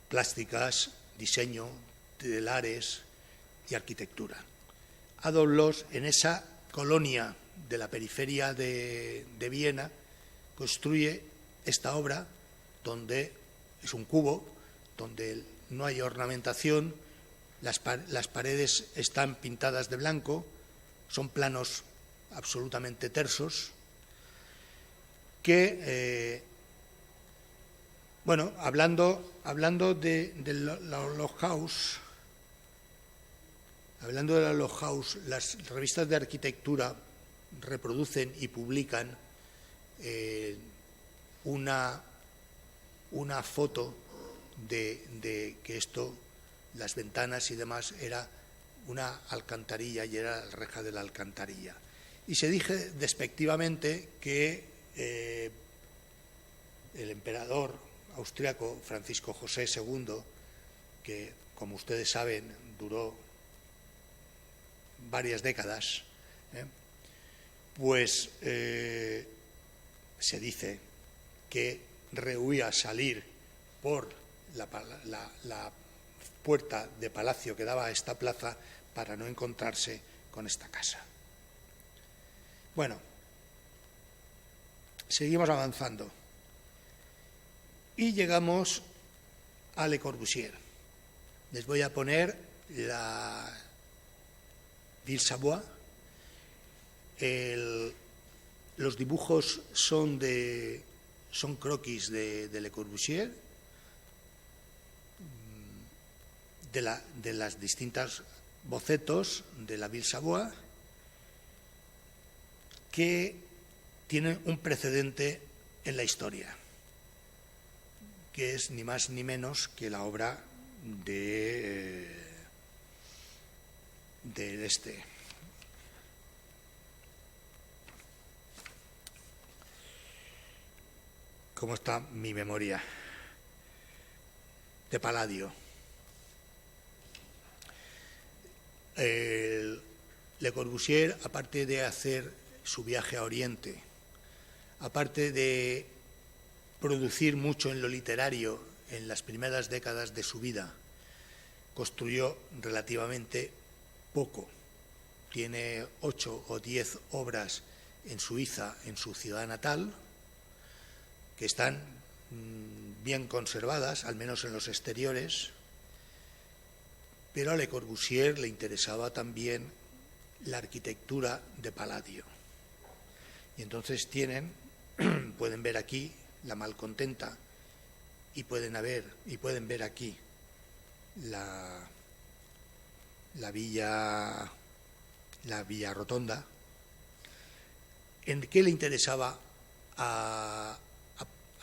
Plásticas, diseño, telares y arquitectura. Adolf Loos, en esa colonia de la periferia de Viena, construye esta obra, donde es un cubo, donde no hay ornamentación, las paredes están pintadas de blanco, son planos absolutamente tersos, que, hablando del Hochhaus, las revistas de arquitectura reproducen y publican una foto de que esto, las ventanas y demás, era una alcantarilla y era la reja de la alcantarilla. Y se dice despectivamente que el emperador austriaco Francisco José II, que, como ustedes saben, duró varias décadas, pues se dice que rehuía salir por la puerta de palacio que daba a esta plaza para no encontrarse con esta casa. Bueno, seguimos avanzando y llegamos a Le Corbusier. Les voy a poner la Ville Savoye. Los dibujos son croquis de Le Corbusier, de las distintas bocetos de la Ville Savoye, que tienen un precedente en la historia, que es ni más ni menos que la obra de este. ¿Cómo está mi memoria? De Palladio. Le Corbusier, aparte de hacer su viaje a Oriente, aparte de producir mucho en lo literario en las primeras décadas de su vida construyó relativamente poco. Tiene 8 o 10 obras en Suiza, en su ciudad natal, que están bien conservadas, al menos en los exteriores, pero a Le Corbusier le interesaba también la arquitectura de paladio. Y entonces pueden ver aquí la Malcontenta y pueden ver aquí la Villa Rotonda. ¿En qué le interesaba a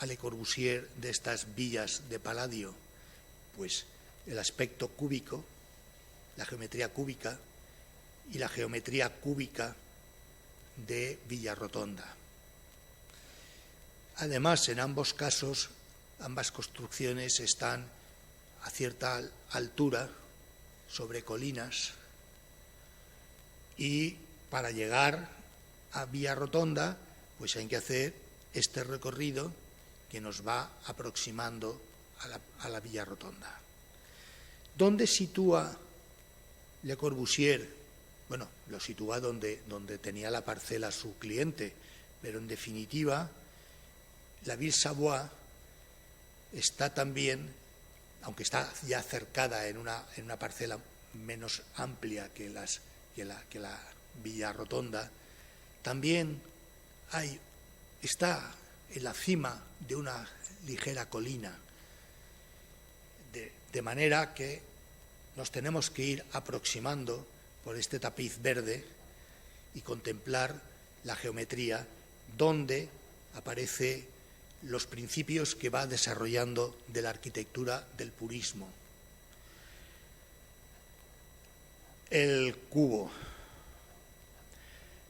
Le Corbusier de estas villas de paladio? Pues el aspecto cúbico, la geometría cúbica y la geometría cúbica de Villa Rotonda. Además, en ambos casos, ambas construcciones están a cierta altura, sobre colinas, y para llegar a Villa Rotonda, pues hay que hacer este recorrido que nos va aproximando a la Villa Rotonda. ¿Dónde sitúa Le Corbusier? Bueno, lo sitúa donde tenía la parcela su cliente, pero en definitiva la Ville Savoye está también, aunque está ya cercada en una parcela menos amplia que la Villa Rotonda, también está en la cima de una ligera colina, de manera que nos tenemos que ir aproximando por este tapiz verde y contemplar la geometría donde aparecen los principios que va desarrollando de la arquitectura del purismo. El cubo,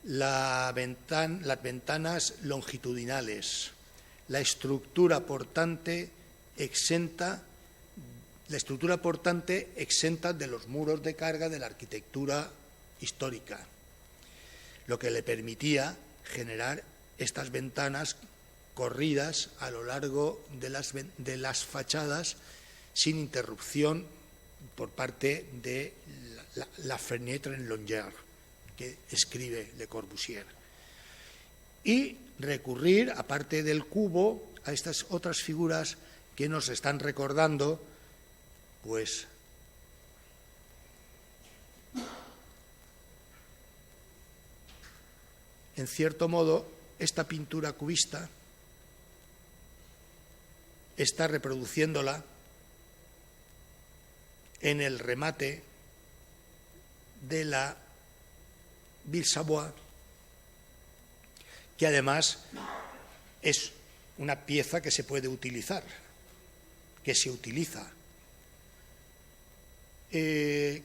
las ventanas longitudinales, la estructura portante exenta de los muros de carga de la arquitectura histórica, lo que le permitía generar estas ventanas corridas a lo largo de las fachadas sin interrupción por parte de la fenêtre en longueur que escribe Le Corbusier. Y recurrir, aparte del cubo, a estas otras figuras que nos están recordando, pues, en cierto modo, esta pintura cubista está reproduciéndola en el remate de la Ville Savoye, que además es una pieza que se puede utilizar, que se utiliza.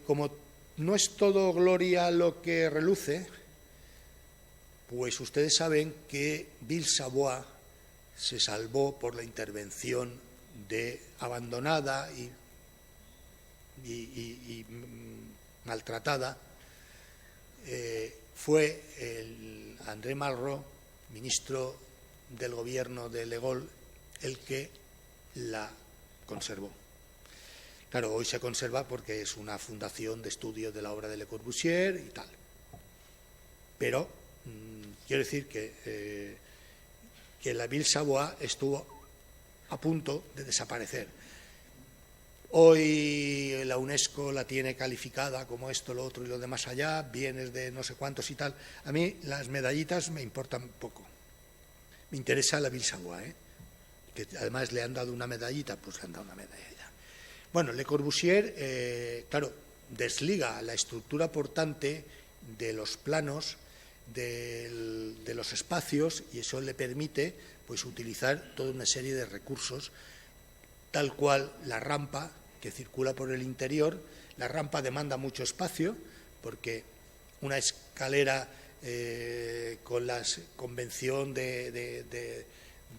Como no es todo gloria lo que reluce, pues ustedes saben que Ville Savoye se salvó por la intervención abandonada y maltratada. Fue el André Malraux, ministro del gobierno de Le Gaulle, el que la conservó. Claro, hoy se conserva porque es una fundación de estudio de la obra de Le Corbusier y tal. Pero quiero decir que la Ville Savoye estuvo a punto de desaparecer. Hoy la UNESCO la tiene calificada como esto, lo otro y lo de más allá, bienes de no sé cuántos y tal. A mí las medallitas me importan poco. Me interesa la Ville Savoye, que además le han dado una medallita, pues le han dado una medalla. Bueno, Le Corbusier, claro, desliga la estructura portante de los planos, de los espacios, y eso le permite pues utilizar toda una serie de recursos, tal cual la rampa que circula por el interior. La rampa demanda mucho espacio porque una escalera con la convención de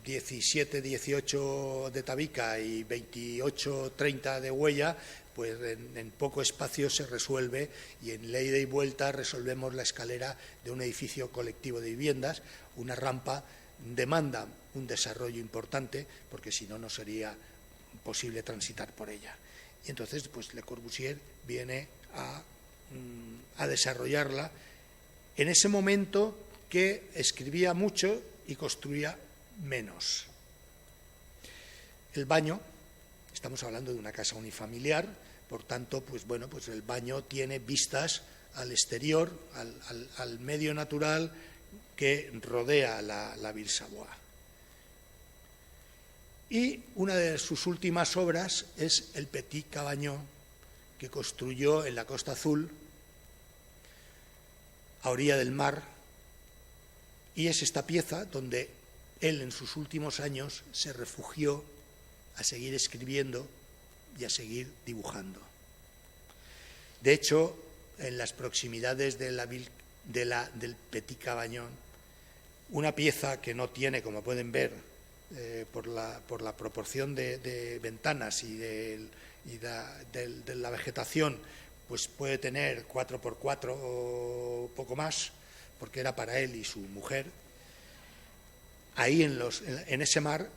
17, 18 de tabica y 28, 30 de huella, pues en poco espacio se resuelve, y en la ida y vuelta resolvemos la escalera de un edificio colectivo de viviendas. Una rampa demanda un desarrollo importante porque si no, no sería posible transitar por ella. Y entonces pues Le Corbusier viene a desarrollarla en ese momento que escribía mucho y construía menos. El baño, estamos hablando de una casa unifamiliar, por tanto, pues bueno, pues el baño tiene vistas al exterior, al medio natural que rodea la Ville Savoye. Y una de sus últimas obras es el Petit Cabañón, que construyó en la Costa Azul, a orilla del mar, y es esta pieza donde él en sus últimos años se refugió a seguir escribiendo y a seguir dibujando. De hecho, en las proximidades del Petit Cabañón, una pieza que no tiene, como pueden ver, por la proporción de ventanas y de la vegetación, pues puede tener 4x4 o poco más, porque era para él y su mujer. Ahí en ese mar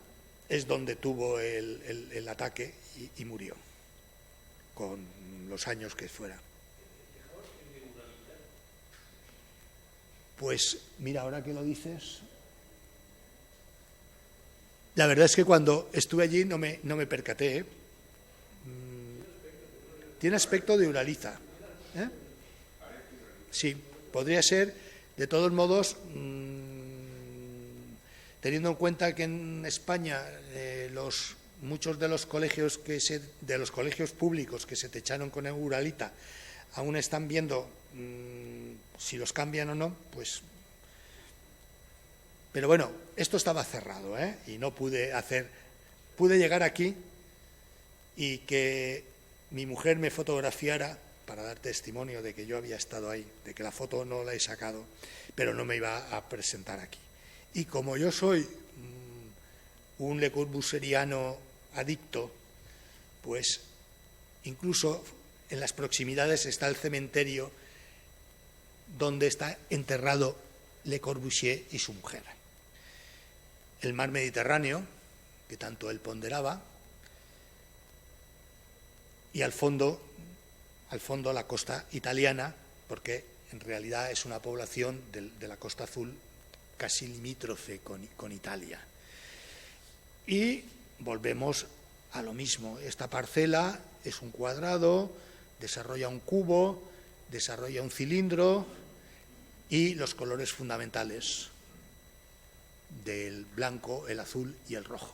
es donde tuvo el ataque y murió, con los años que fuera. Pues mira, ahora que lo dices, la verdad es que cuando estuve allí no me percaté, ¿eh? Tiene aspecto de Uraliza, ¿eh? Sí, podría ser. De todos modos, teniendo en cuenta que en España muchos de los colegios públicos que se techaron con Uralita aún están viendo si los cambian o no, pues. Pero bueno, esto estaba cerrado, ¿eh? Y no pude llegar aquí y que mi mujer me fotografiara para dar testimonio de que yo había estado ahí, de que la foto no la he sacado, pero no me iba a presentar aquí. Y como yo soy un Le Corbusieriano adicto, pues incluso en las proximidades está el cementerio donde está enterrado Le Corbusier y su mujer. El mar Mediterráneo, que tanto él ponderaba, y al fondo la costa italiana, porque en realidad es una población de la Costa Azul casi limítrofe con Italia. Y volvemos a lo mismo. Esta parcela es un cuadrado, desarrolla un cubo, desarrolla un cilindro y los colores fundamentales del blanco, el azul y el rojo.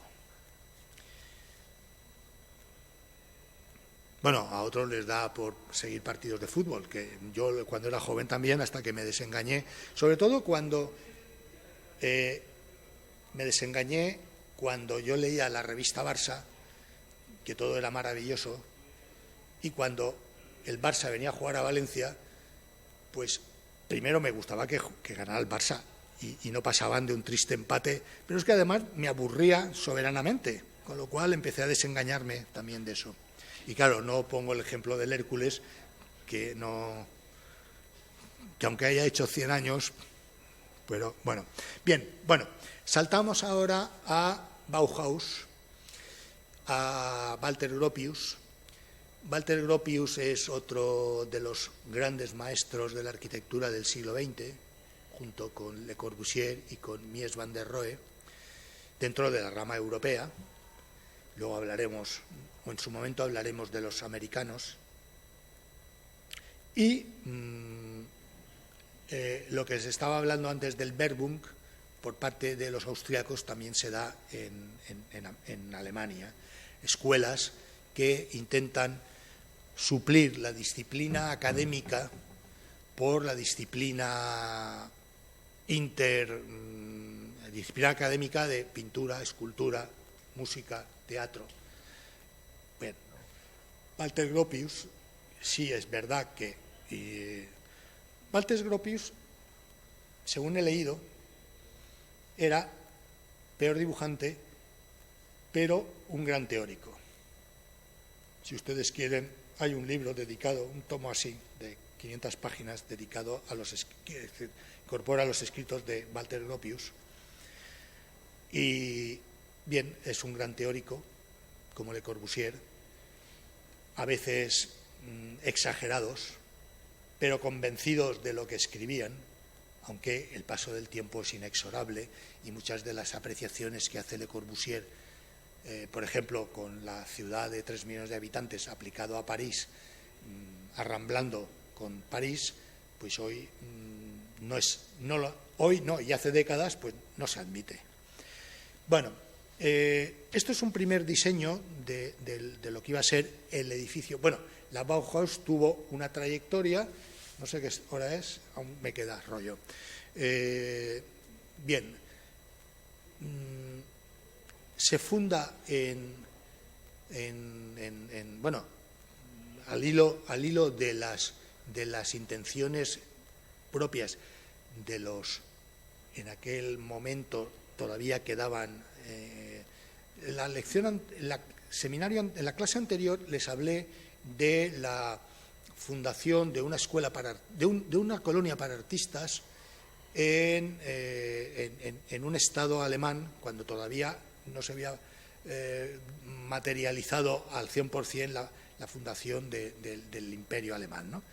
Bueno, a otros les da por seguir partidos de fútbol, que yo cuando era joven también, hasta que me desengañé, sobre todo cuando me desengañé cuando yo leía la revista Barça, que todo era maravilloso, y cuando el Barça venía a jugar a Valencia, pues primero me gustaba que ganara el Barça y no pasaban de un triste empate, pero es que además me aburría soberanamente, con lo cual empecé a desengañarme también de eso. Y claro, no pongo el ejemplo del Hércules, que aunque haya hecho 100 años, pero bueno. Bien, bueno, saltamos ahora a Bauhaus, a Walter Gropius. Walter Gropius es otro de los grandes maestros de la arquitectura del siglo XX, junto con Le Corbusier y con Mies van der Rohe, dentro de la rama europea. Luego hablaremos, o en su momento hablaremos de los americanos. Y lo que se estaba hablando antes del Verbund, por parte de los austríacos, también se da en Alemania. Escuelas que intentan suplir la disciplina académica por la disciplina disciplina académica de pintura, escultura, música, teatro. Bueno, Walter Gropius, sí es verdad que Walter Gropius, según he leído, era peor dibujante, pero un gran teórico. Si ustedes quieren, hay un libro dedicado, un tomo así, de 500 páginas, dedicado incorpora los escritos de Walter Gropius. Y bien, es un gran teórico como Le Corbusier, a veces exagerados, pero convencidos de lo que escribían, aunque el paso del tiempo es inexorable y muchas de las apreciaciones que hace Le Corbusier, por ejemplo, con la ciudad de 3 millones de habitantes aplicado a París, arramblando con París, pues hoy hoy no, y hace décadas pues no se admite. Bueno, esto es un primer diseño de lo que iba a ser el edificio. Bueno, la Bauhaus tuvo una trayectoria, no sé qué hora es, aún me queda rollo. Bien, se funda bueno, al hilo de las intenciones propias de los, en aquel momento todavía quedaban. En la clase anterior les hablé de la fundación de una escuela de una colonia para artistas en un estado alemán, cuando todavía no se había materializado al 100% la fundación del imperio alemán, ¿no?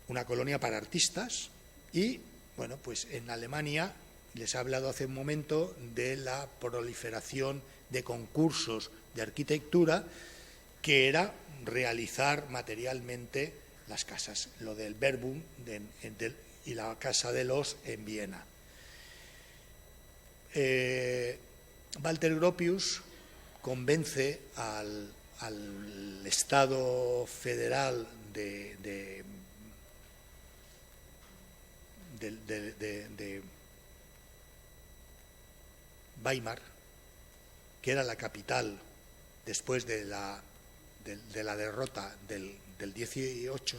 Una colonia para artistas. Y, bueno, pues en Alemania les he hablado hace un momento de la proliferación de concursos de arquitectura, que era realizar materialmente las casas, lo del Verbund y la Casa de los en Viena. Walter Gropius convence al Estado federal de Weimar, que era la capital después de la derrota del 18,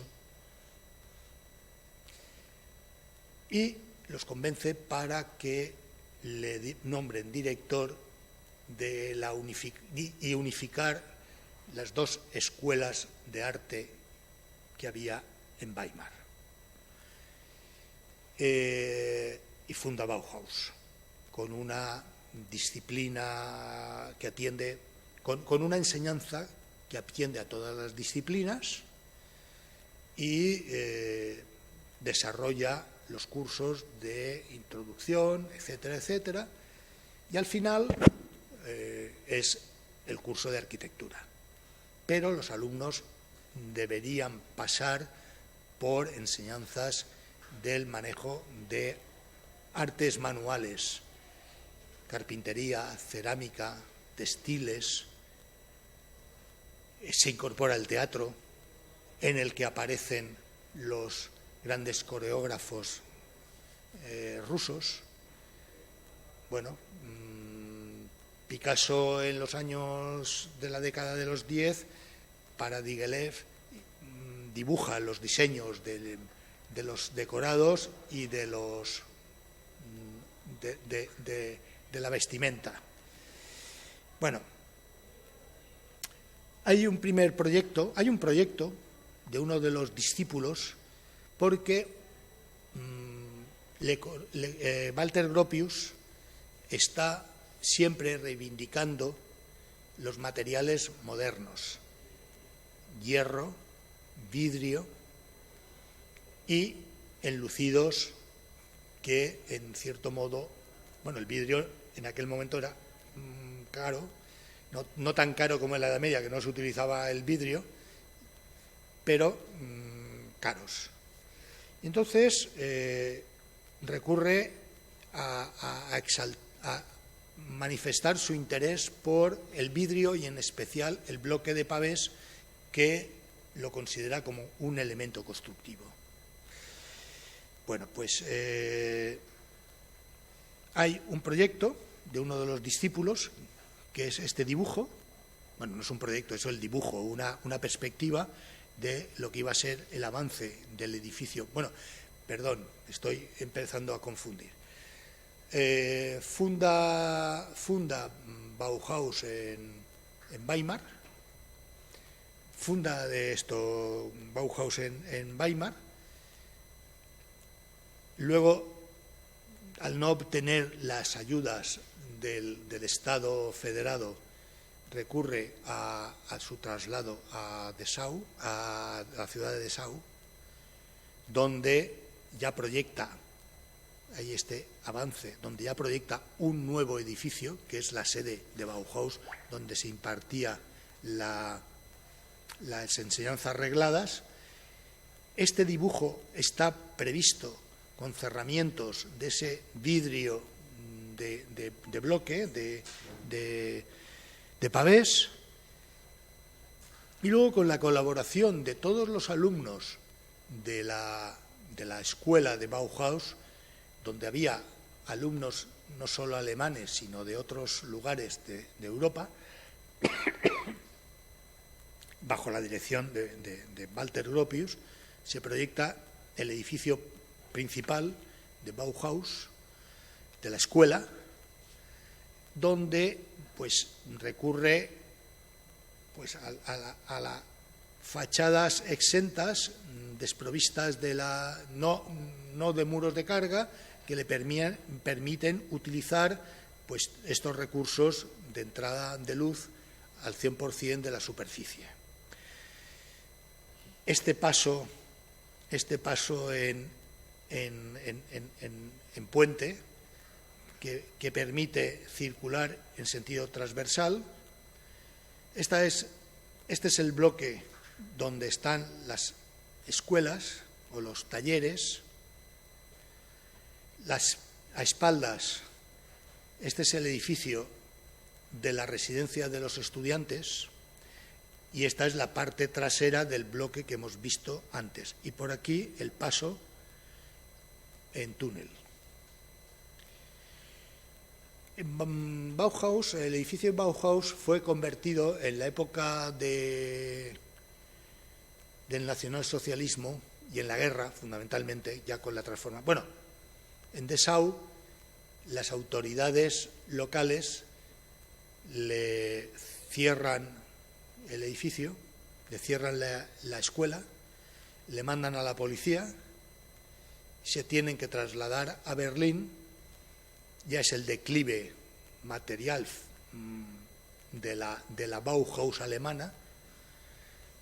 y los convence para que le nombren director y unificar las dos escuelas de arte que había en Weimar. Y funda Bauhaus con una disciplina que atiende, con una enseñanza que atiende a todas las disciplinas y desarrolla los cursos de introducción, etcétera, etcétera, y al final es el curso de arquitectura. Pero los alumnos deberían pasar por enseñanzas del manejo de artes manuales, carpintería, cerámica, textiles. Se incorpora el teatro, en el que aparecen los grandes coreógrafos rusos. Bueno, Picasso en los años de la década de los 10, para Diaghilev, dibuja los diseños de los decorados y de la vestimenta. Bueno, hay un proyecto de uno de los discípulos, porque Walter Gropius está siempre reivindicando los materiales modernos: hierro, vidrio y enlucidos que, en cierto modo, bueno, el vidrio en aquel momento era caro, no tan caro como en la Edad Media, que no se utilizaba el vidrio, pero caros. Entonces recurre a manifestar su interés por el vidrio y, en especial, el bloque de pavés, que lo considera como un elemento constructivo. Bueno, pues hay un proyecto de uno de los discípulos, que es este dibujo. Bueno, no es un proyecto, es el dibujo, una perspectiva de lo que iba a ser el avance del edificio. Bueno, perdón, estoy empezando a confundir. Funda Bauhaus en Weimar, funda Bauhaus en Weimar. Luego, al no obtener las ayudas del Estado federado, recurre a su traslado a Dessau, a la ciudad de Dessau, donde ya proyecta, hay este avance, donde ya proyecta un nuevo edificio, que es la sede de Bauhaus, donde se impartía las enseñanzas regladas. Este dibujo está previsto con cerramientos de ese vidrio de bloque, de pavés, y luego con la colaboración de todos los alumnos de la escuela de Bauhaus, donde había alumnos no solo alemanes, sino de otros lugares de Europa, bajo la dirección de Walter Gropius, se proyecta el edificio principal de Bauhaus, de la escuela, donde pues recurre pues a las fachadas exentas, desprovistas de no de muros de carga, que le permiten utilizar pues estos recursos de entrada de luz al 100% de la superficie. Este paso en puente, que permite circular en sentido transversal. Este es el bloque donde están las escuelas o los talleres. A espaldas, este es el edificio de la residencia de los estudiantes, y esta es la parte trasera del bloque que hemos visto antes. Y por aquí el paso en túnel. Bauhaus, el edificio de Bauhaus fue convertido en la época del nacionalsocialismo y en la guerra, fundamentalmente, ya con la transformación. Bueno, en Dessau, las autoridades locales le cierran el edificio, le cierran la escuela, le mandan a la policía, se tienen que trasladar a Berlín. Ya es el declive material de la Bauhaus alemana,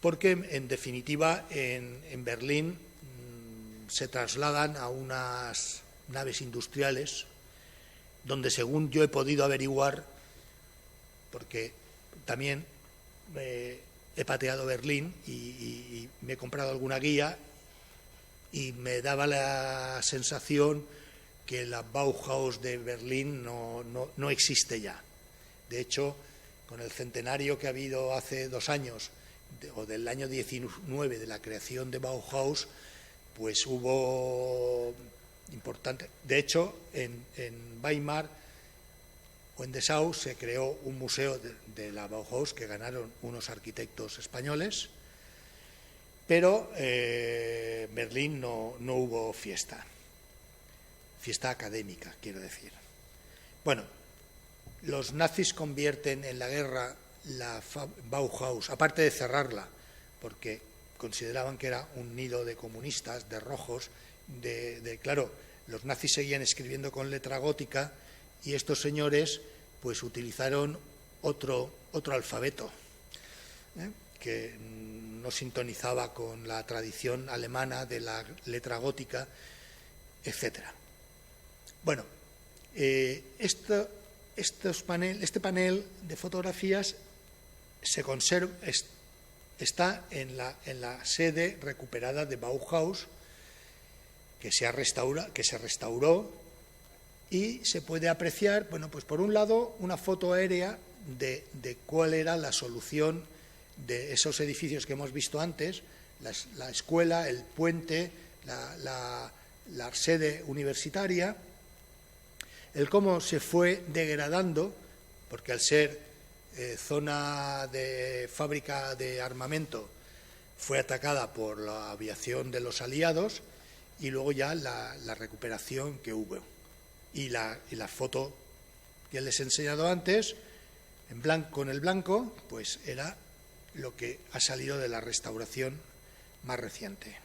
porque en definitiva en Berlín se trasladan a unas naves industriales donde, según yo he podido averiguar, porque también he pateado Berlín y me he comprado alguna guía, y me daba la sensación que la Bauhaus de Berlín no existe ya. De hecho, con el centenario que ha habido hace 2 años, o del año 19 de la creación de Bauhaus, pues hubo importante. De hecho, en Weimar o en Dessau se creó un museo de la Bauhaus que ganaron unos arquitectos españoles, pero en Berlín no hubo fiesta académica, quiero decir. Bueno, los nazis convierten en la guerra la Bauhaus, aparte de cerrarla, porque consideraban que era un nido de comunistas, de rojos, claro, los nazis seguían escribiendo con letra gótica, y estos señores pues utilizaron otro alfabeto, que no sintonizaba con la tradición alemana de la letra gótica, etcétera. Bueno, este panel de fotografías se conserva, está en la sede recuperada de Bauhaus, que se restauró, y se puede apreciar, bueno, pues por un lado, una foto aérea de cuál era la solución de esos edificios que hemos visto antes, la escuela, el puente, la sede universitaria, el cómo se fue degradando, porque al ser zona de fábrica de armamento fue atacada por la aviación de los aliados, y luego ya la recuperación que hubo. Y la foto que les he enseñado antes, en blanco, con el blanco, pues era lo que ha salido de la restauración más reciente.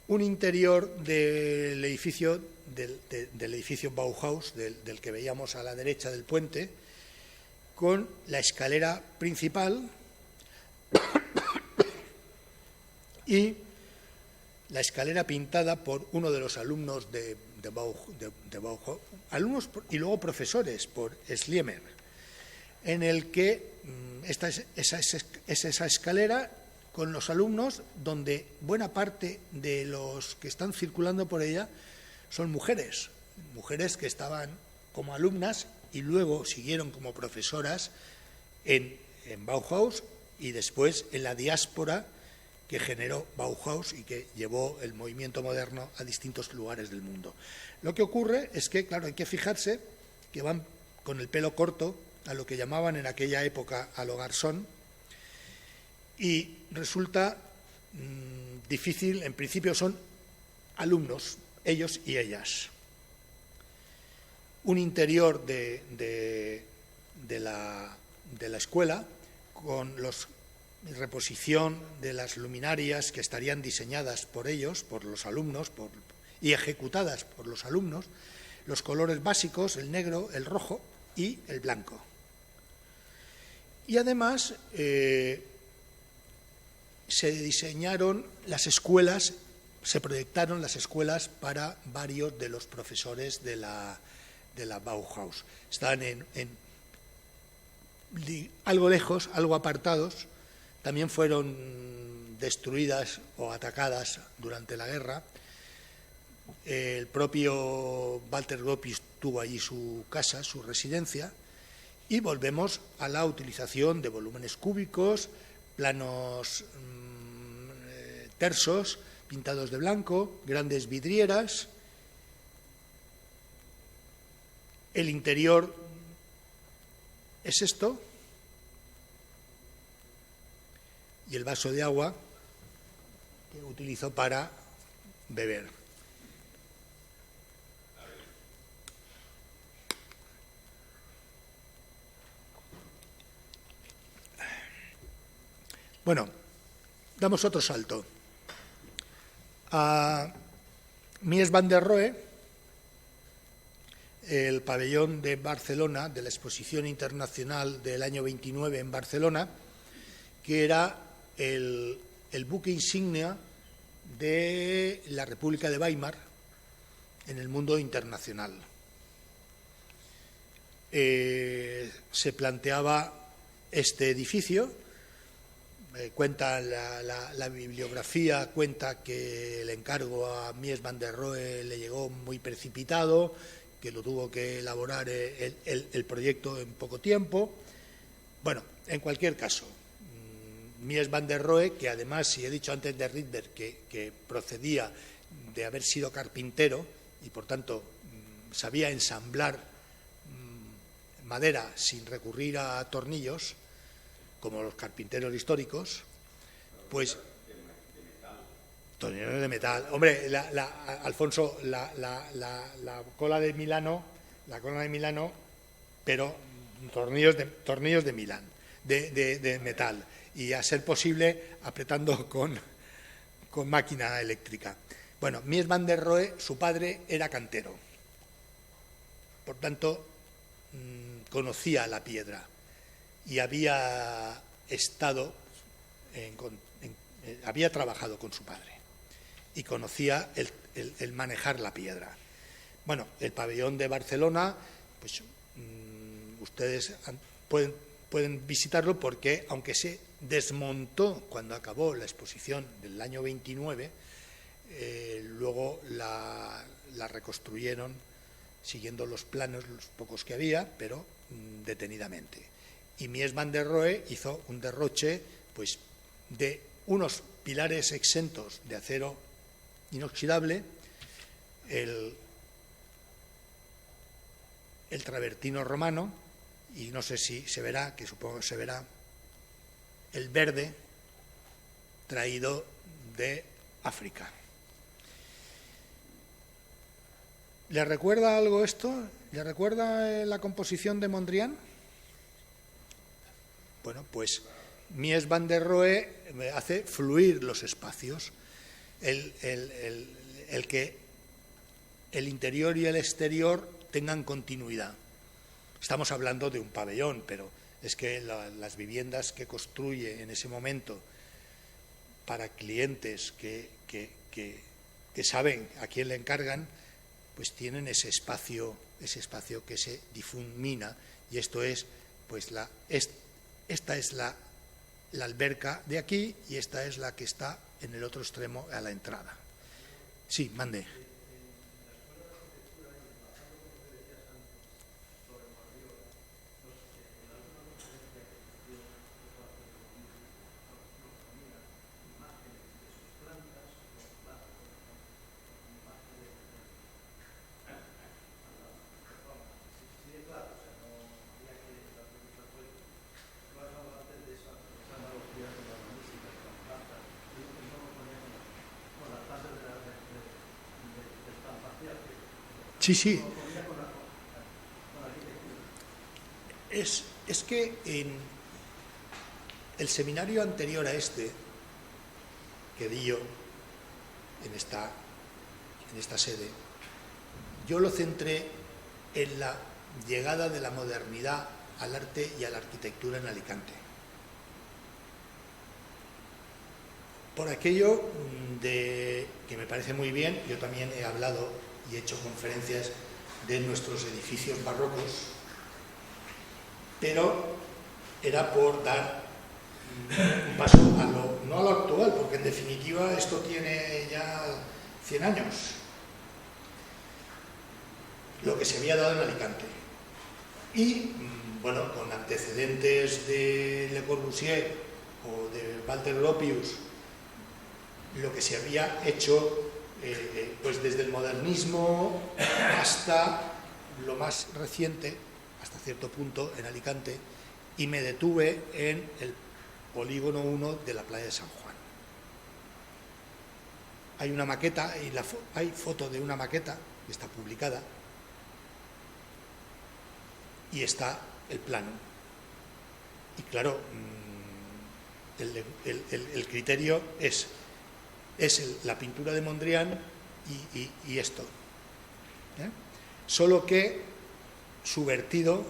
Un interior del edificio del edificio Bauhaus, del que veíamos a la derecha del puente, con la escalera principal y la escalera pintada por uno de los alumnos de Bauhaus, alumnos y luego profesores, por Schliemer, en el que es esa escalera con los alumnos, donde buena parte de los que están circulando por ella son mujeres que estaban como alumnas y luego siguieron como profesoras en Bauhaus y después en la diáspora que generó Bauhaus y que llevó el movimiento moderno a distintos lugares del mundo. Lo que ocurre es que, claro, hay que fijarse que van con el pelo corto, a lo que llamaban en aquella época a lo garzón, y resulta difícil, en principio son alumnos, ellos y ellas. Un interior de la escuela con reposición de las luminarias que estarían diseñadas por ellos, por los alumnos, y ejecutadas por los alumnos, los colores básicos, el negro, el rojo y el blanco. Y además se diseñaron las escuelas, se proyectaron las escuelas para varios de los profesores de la Bauhaus. Están algo lejos, algo apartados. También fueron destruidas o atacadas durante la guerra. El propio Walter Gropius tuvo allí su casa, su residencia, y volvemos a la utilización de volúmenes cúbicos, planos tersos, pintados de blanco, grandes vidrieras. El interior es esto, y el vaso de agua que utilizó para beber. Bueno, damos otro salto. A Mies van der Rohe, el pabellón de Barcelona, de la Exposición Internacional del año 29 en Barcelona, que era el buque insignia de la República de Weimar en el mundo internacional. Se planteaba este edificio, cuenta la bibliografía, cuenta que el encargo a Mies van der Rohe le llegó muy precipitado, que lo tuvo que elaborar el proyecto en poco tiempo. Bueno, en cualquier caso, Mies van der Rohe, que además, si he dicho antes de Rydberg que procedía de haber sido carpintero y por tanto sabía ensamblar madera sin recurrir a tornillos, como los carpinteros históricos, pues tornillos de metal. Hombre, Alfonso, la cola de Milano, pero tornillos de Milán, de metal, y a ser posible apretando con máquina eléctrica. Bueno, Mies van der Rohe, su padre era cantero, por tanto conocía la piedra y había había trabajado con su padre y conocía el manejar la piedra. Bueno, el pabellón de Barcelona, pues ustedes pueden visitarlo porque, aunque se desmontó cuando acabó la exposición del año 29, luego la reconstruyeron siguiendo los planos, los pocos que había, pero detenidamente. Y Mies van der Rohe hizo un derroche pues, de unos pilares exentos de acero inoxidable, el travertino romano, y no sé si se verá, que supongo que se verá, el verde traído de África. ¿Le recuerda algo esto? ¿Le recuerda la composición de Mondrian? Bueno, pues Mies van der Rohe hace fluir los espacios. El que el interior y el exterior tengan continuidad. Estamos hablando de un pabellón, pero es que las viviendas que construye en ese momento para clientes que saben a quién le encargan, pues tienen ese espacio que se difumina, y esto es, pues esta es la alberca de aquí y esta es la que está en el otro extremo a la entrada. Sí, mande. Sí, sí. Es que en el seminario anterior a este, que di yo en esta sede, yo lo centré en la llegada de la modernidad al arte y a la arquitectura en Alicante. Por aquello que me parece muy bien, yo también he hablado y he hecho conferencias de nuestros edificios barrocos, pero era por dar un paso no a lo actual, porque en definitiva esto tiene ya 100 años, lo que se había dado en Alicante. Y, bueno, con antecedentes de Le Corbusier o de Walter Gropius, lo que se había hecho pues desde el modernismo hasta lo más reciente, hasta cierto punto, en Alicante, y me detuve en el polígono 1 de la playa de San Juan. Hay una maqueta, y hay foto de una maqueta que está publicada, y está el plano. Y claro, el criterio es la pintura de Mondrian y esto. Solo que subvertido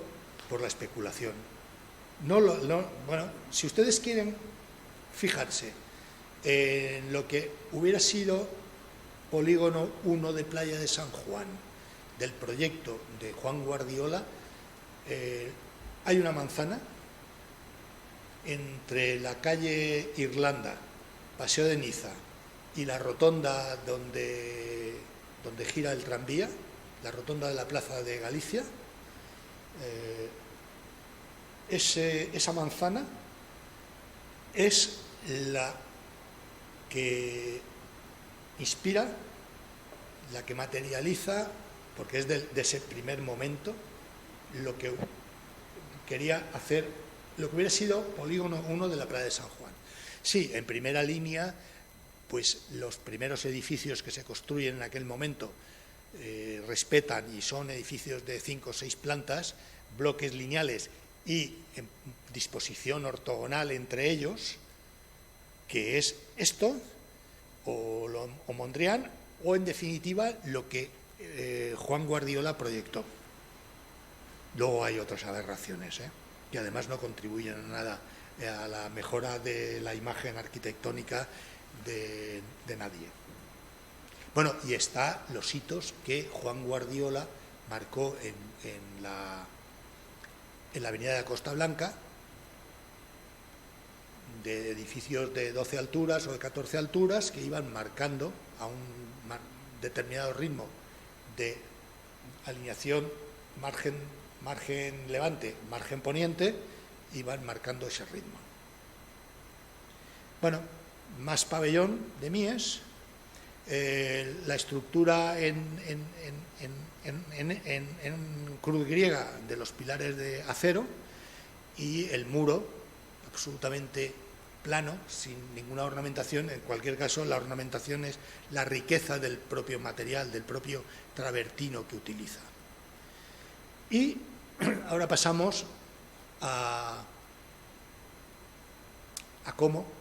por la especulación. Bueno, si ustedes quieren fijarse en lo que hubiera sido polígono 1 de Playa de San Juan, del proyecto de Juan Guardiola, hay una manzana entre la calle Irlanda, Paseo de Niza, y la rotonda donde gira el tranvía, la rotonda de la Plaza de Galicia. Esa manzana es la que inspira, la que materializa, porque es de ese primer momento, lo que quería hacer, lo que hubiera sido polígono 1 de la playa de San Juan. Sí, en primera línea, pues los primeros edificios que se construyen en aquel momento respetan, y son edificios de 5 o 6 plantas, bloques lineales y en disposición ortogonal entre ellos, que es esto, o Mondrian, o en definitiva lo que Juan Guardiola proyectó. Luego hay otras aberraciones, que además no contribuyen a nada a la mejora de la imagen arquitectónica de nadie. Bueno, y está los hitos que Juan Guardiola marcó en la avenida de Costa Blanca, de edificios de 12 alturas o de 14 alturas que iban marcando a un determinado ritmo de alineación margen levante, margen poniente, iban marcando ese ritmo. Bueno, más pabellón de Mies, la estructura en cruz griega de los pilares de acero y el muro absolutamente plano, sin ninguna ornamentación. En cualquier caso, la ornamentación es la riqueza del propio material, del propio travertino que utiliza. Y ahora pasamos a Como.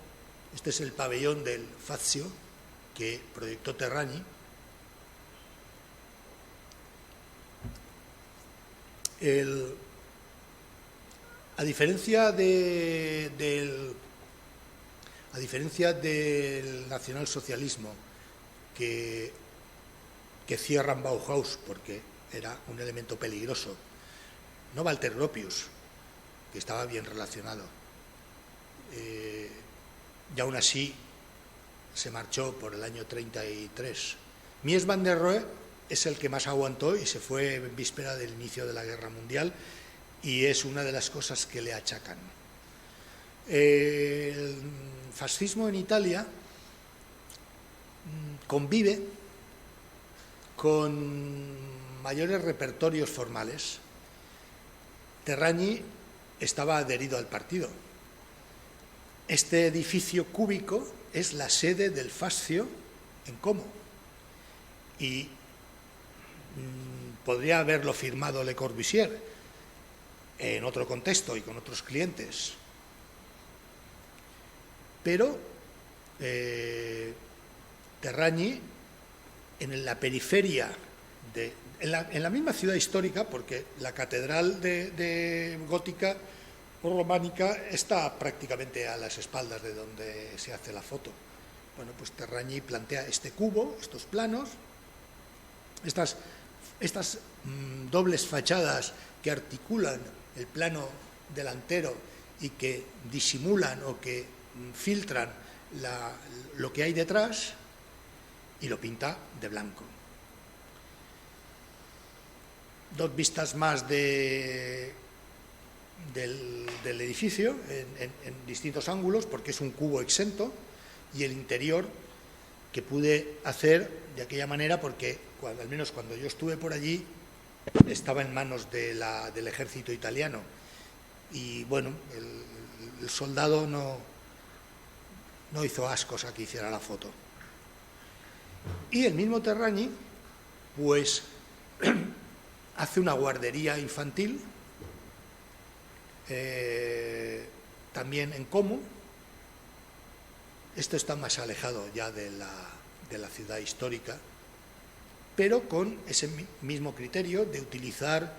Este es el pabellón del Fazio que proyectó Terragni. A diferencia del nacionalsocialismo, que cierran Bauhaus porque era un elemento peligroso, no Walter Gropius, que estaba bien relacionado, y aún así se marchó por el año 33. Mies van der Rohe es el que más aguantó y se fue en víspera del inicio de la Guerra Mundial, y es una de las cosas que le achacan. El fascismo en Italia convive con mayores repertorios formales. Terragni estaba adherido al partido. Este edificio cúbico es la sede del Fascio en Como, y podría haberlo firmado Le Corbusier en otro contexto y con otros clientes, pero Terragni, en la periferia, en la misma ciudad histórica, porque la catedral de gótica o románica está prácticamente a las espaldas de donde se hace la foto. Bueno, pues Terragni plantea este cubo, estos planos, estas dobles fachadas que articulan el plano delantero y que disimulan o que filtran lo que hay detrás, y lo pinta de blanco. Dos vistas más del edificio en distintos ángulos, porque es un cubo exento, y el interior que pude hacer de aquella manera porque, al menos cuando yo estuve por allí, estaba en manos del ejército italiano, y bueno, el soldado no hizo ascos a que hiciera la foto. Y el mismo Terragni pues hace una guardería infantil también en Como. Esto está más alejado ya de la ciudad histórica, pero con ese mismo criterio de utilizar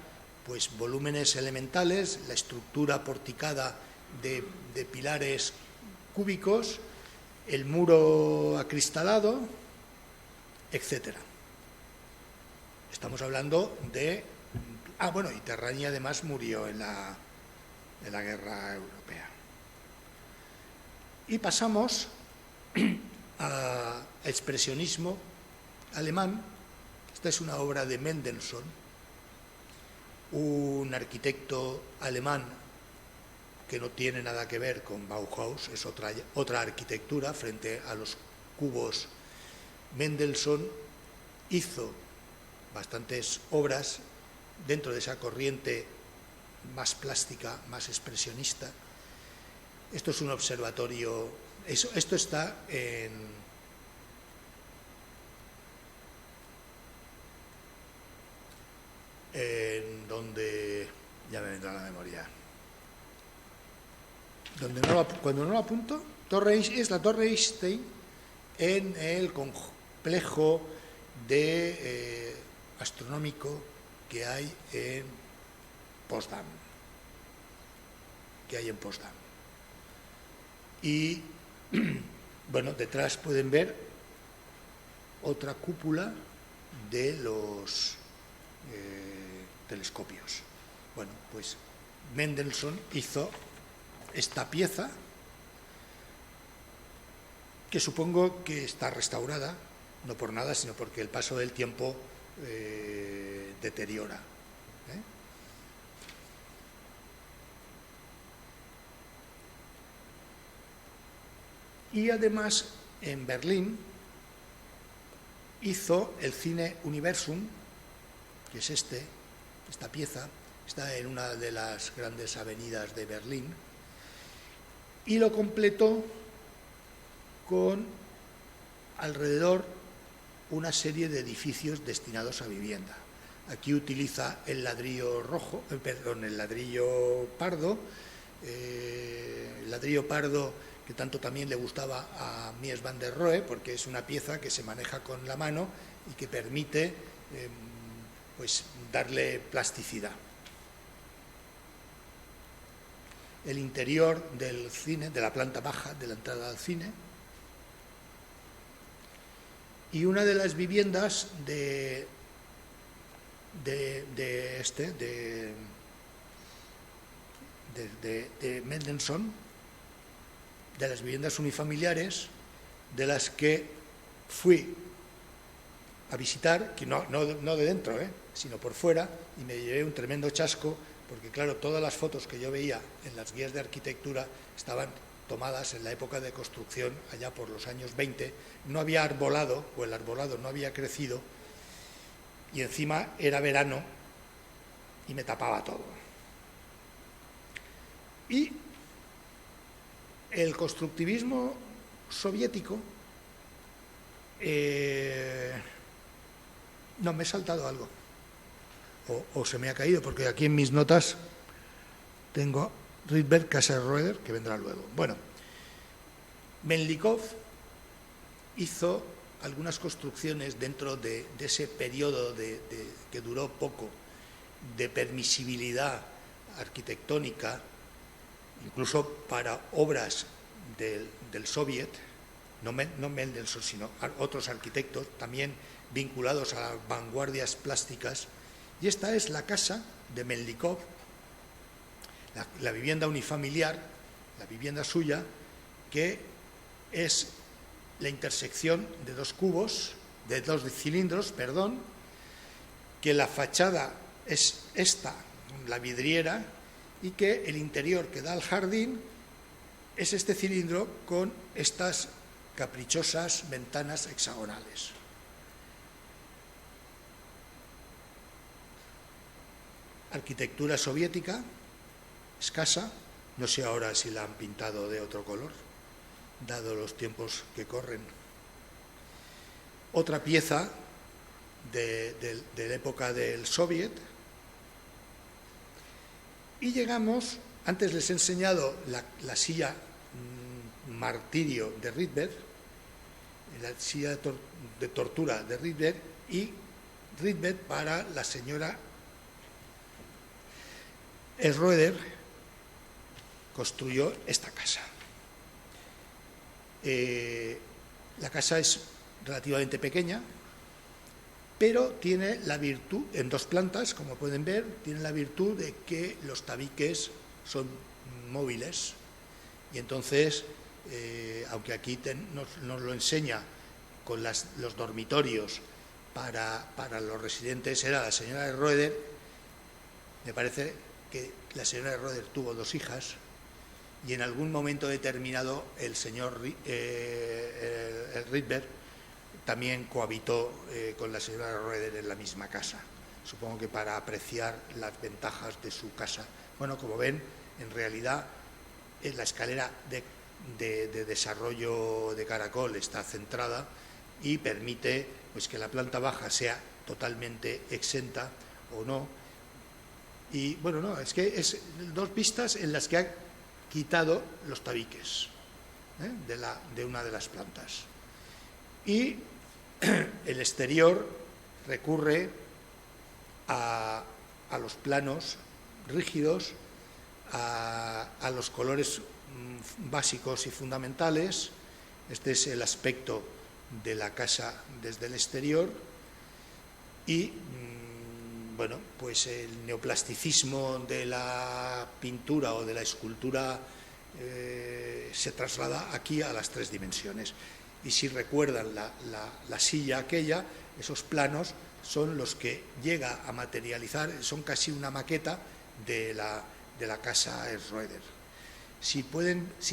pues volúmenes elementales, la estructura porticada de pilares cúbicos, el muro acristalado, etcétera. Estamos hablando de... bueno, y Terragni además murió en la Guerra Europea. Y pasamos al expresionismo alemán. Esta es una obra de Mendelssohn, un arquitecto alemán que no tiene nada que ver con Bauhaus, es otra arquitectura frente a los cubos. Mendelssohn hizo bastantes obras dentro de esa corriente más plástica, más expresionista. Esto es un observatorio, esto está en donde, ya me vendrá la memoria, cuando no lo apunto, es la Torre Einstein en el complejo astronómico que hay en Potsdam. Y bueno, detrás pueden ver otra cúpula de los telescopios. Bueno, pues Mendelssohn hizo esta pieza, que supongo que está restaurada, no por nada, sino porque el paso del tiempo deteriora. Y además en Berlín hizo el Cine Universum, que es esta pieza, está en una de las grandes avenidas de Berlín, y lo completó con alrededor una serie de edificios destinados a vivienda. Aquí utiliza el ladrillo pardo, que tanto también le gustaba a Mies van der Rohe, porque es una pieza que se maneja con la mano y que permite pues darle plasticidad. el interior del cine, de la planta baja de la entrada al cine, y una de las viviendas de Mendelssohn, de las viviendas unifamiliares, de las que fui a visitar, que no de dentro, sino por fuera, y me llevé un tremendo chasco, porque claro, todas las fotos que yo veía en las guías de arquitectura estaban tomadas en la época de construcción, allá por los años 20, no había arbolado, o el arbolado no había crecido, y encima era verano y me tapaba todo. Y el constructivismo soviético, no, me he saltado algo, o se me ha caído, porque aquí en mis notas tengo Rydberg, Casa de Roeder, que vendrá luego. Bueno, Melnikov hizo algunas construcciones dentro de ese periodo que duró poco, de permisibilidad arquitectónica, incluso para obras del Soviet, no Mendelssohn, sino otros arquitectos, también vinculados a las vanguardias plásticas. Y esta es la casa de Melnikov, la vivienda unifamiliar, la vivienda suya, que es la intersección de dos cilindros, que la fachada es esta, la vidriera, y que el interior que da al jardín es este cilindro con estas caprichosas ventanas hexagonales. Arquitectura soviética, escasa, no sé ahora si la han pintado de otro color, dado los tiempos que corren. Otra pieza de la época del Soviet. Y llegamos, antes les he enseñado la silla martirio de Rydberg, la silla de tortura de Rydberg, y Rydberg para la señora Schroeder construyó esta casa. La casa es relativamente pequeña, pero tiene la virtud, en dos plantas, como pueden ver, tiene la virtud de que los tabiques son móviles, y entonces, aunque aquí nos lo enseña con los dormitorios para los residentes, era la señora Schroeder. Me parece que la señora Schroeder tuvo dos hijas, y en algún momento determinado el señor Rydberg también cohabitó con la señora Schroeder en la misma casa, supongo que para apreciar las ventajas de su casa. Bueno, como ven, en realidad la escalera de desarrollo de caracol está centrada y permite pues que la planta baja sea totalmente exenta o no. Y bueno, no, es que es dos pistas en las que ha quitado los tabiques de una de las plantas. Y el exterior recurre a los planos rígidos, a los colores básicos y fundamentales. Este es el aspecto de la casa desde el exterior. Y bueno, pues el neoplasticismo de la pintura o de la escultura se traslada aquí a las tres dimensiones. Y si recuerdan la silla aquella, esos planos son los que llega a materializar, son casi una maqueta de la casa Schroeder. Si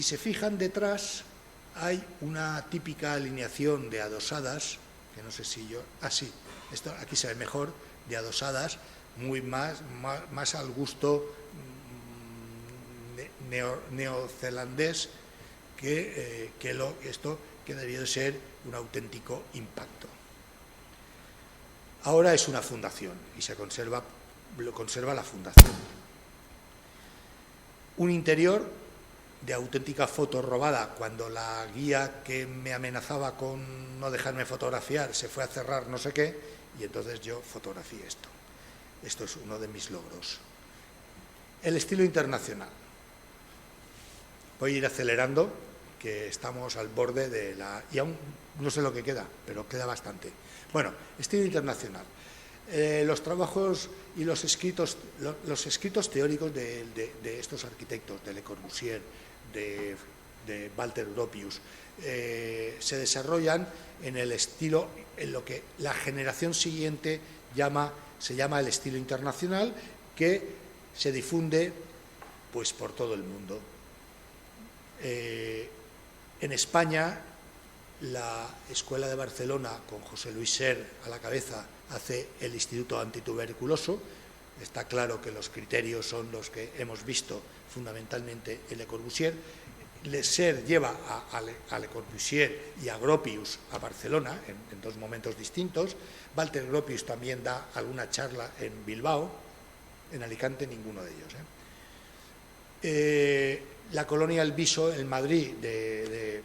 se fijan detrás, hay una típica alineación de adosadas, que no sé si yo... sí, esto aquí se ve mejor, de adosadas, muy más al gusto neozelandés que esto que debió de ser un auténtico impacto. Ahora es una fundación y lo conserva la fundación. Un interior de auténtica foto robada, cuando la guía que me amenazaba con no dejarme fotografiar se fue a cerrar no sé qué, y entonces yo fotografié esto. Esto es uno de mis logros. El estilo internacional. Voy a ir acelerando, que estamos al borde de la... Y aún no sé lo que queda, pero queda bastante. Bueno, estilo internacional. Los trabajos y los escritos teóricos de estos arquitectos, de Le Corbusier, de Walter Gropius, se desarrollan en el estilo, en lo que la generación siguiente se llama el estilo internacional, que se difunde pues por todo el mundo. En España, la Escuela de Barcelona, con José Luis Ser a la cabeza, hace el Instituto Antituberculoso. Está claro que los criterios son los que hemos visto fundamentalmente en Le Corbusier. Ser lleva a Le Corbusier y a Gropius a Barcelona en dos momentos distintos. Walter Gropius también da alguna charla en Bilbao, en Alicante ninguno de ellos. La colonia El Viso en Madrid de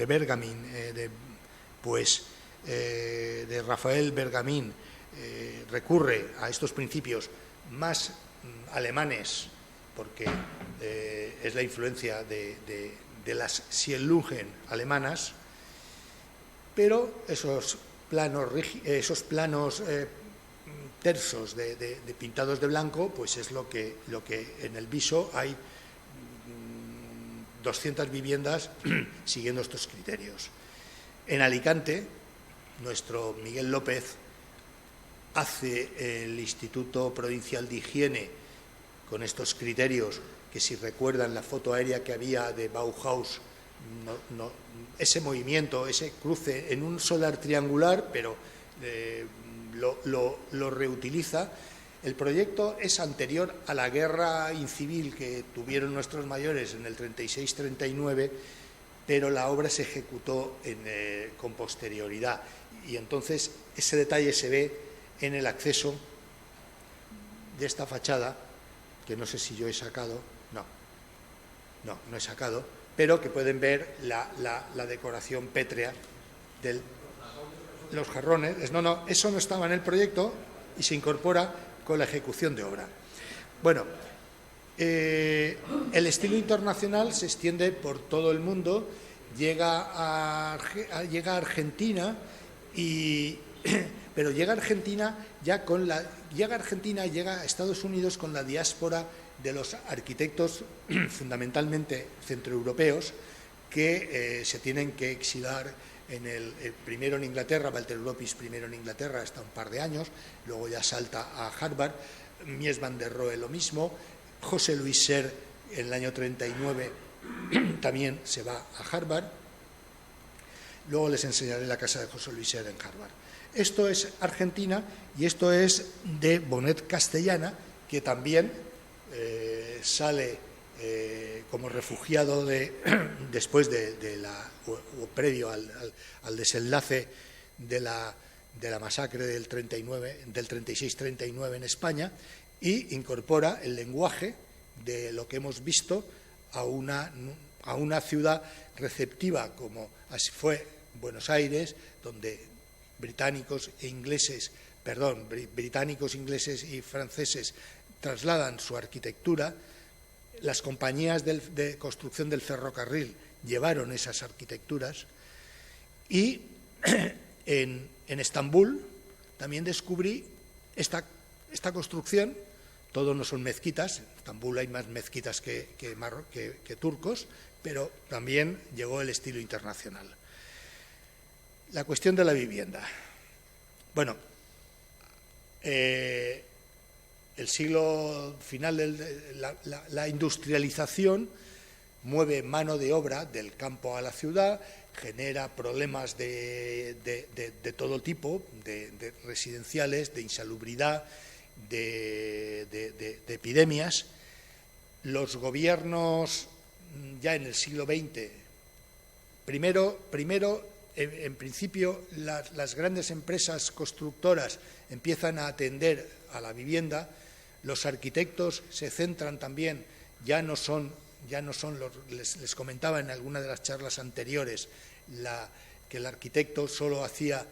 Bergamin, de Rafael Bergamin, recurre a estos principios más alemanes, porque es la influencia de las Siellungen alemanas, pero esos planos tersos de pintados de blanco, pues es lo que en El Viso hay 200 viviendas siguiendo estos criterios. En Alicante, nuestro Miguel López hace el Instituto Provincial de Higiene con estos criterios, que si recuerdan la foto aérea que había de Bauhaus, ese movimiento, ese cruce en un solar triangular, pero lo reutiliza. El proyecto es anterior a la guerra incivil que tuvieron nuestros mayores en el 36-39, pero la obra se ejecutó con posterioridad, y entonces ese detalle se ve en el acceso de esta fachada, que no sé si yo he sacado, no he sacado, pero que pueden ver la decoración pétrea de los jarrones. Eso no estaba en el proyecto y se incorpora con la ejecución de obra. Bueno, el estilo internacional se extiende por todo el mundo, llega a Argentina, pero llega a Argentina llega a Estados Unidos con la diáspora de los arquitectos fundamentalmente centroeuropeos que se tienen que exilar primero en Inglaterra. Walter Gropius primero en Inglaterra hasta un par de años, luego ya salta a Harvard. Mies van der Rohe lo mismo. José Luis Ser en el año 39 también se va a Harvard. Luego les enseñaré la casa de José Luis Ser en Harvard. Esto es Argentina, y esto es de Bonet Castellana, que también sale como refugiado después o previo al desenlace de la masacre del 36-39 en España, y incorpora el lenguaje de lo que hemos visto a una ciudad receptiva como así fue Buenos Aires, donde británicos, ingleses y franceses trasladan su arquitectura. Las compañías de construcción del ferrocarril llevaron esas arquitecturas, y en Estambul también descubrí esta construcción. Todo no son mezquitas, en Estambul hay más mezquitas que turcos, pero también llegó el estilo internacional. La cuestión de la vivienda. Bueno, el siglo final, la industrialización mueve mano de obra del campo a la ciudad, genera problemas de todo tipo, de residenciales, de insalubridad, de epidemias. Los gobiernos ya en el siglo XX, primero en principio las grandes empresas constructoras empiezan a atender a la vivienda. Los arquitectos se centran también, ya no son les comentaba en alguna de las charlas anteriores que el arquitecto solo hacía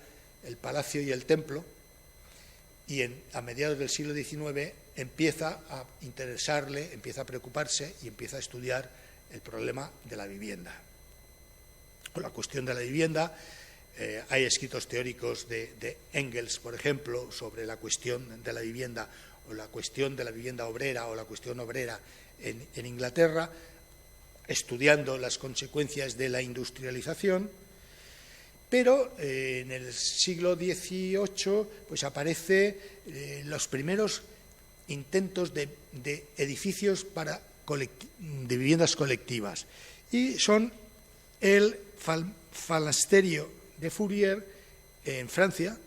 el palacio y el templo, y a mediados del siglo XIX empieza a interesarle, empieza a preocuparse y empieza a estudiar el problema de la vivienda. O la cuestión de la vivienda, hay escritos teóricos de Engels, por ejemplo, sobre la cuestión de la vivienda, o la cuestión de la vivienda obrera, o la cuestión obrera en Inglaterra, estudiando las consecuencias de la industrialización. Pero en el siglo XVIII pues aparecen los primeros intentos de edificios de viviendas colectivas, y son el Phalanstère de Fourier en Francia,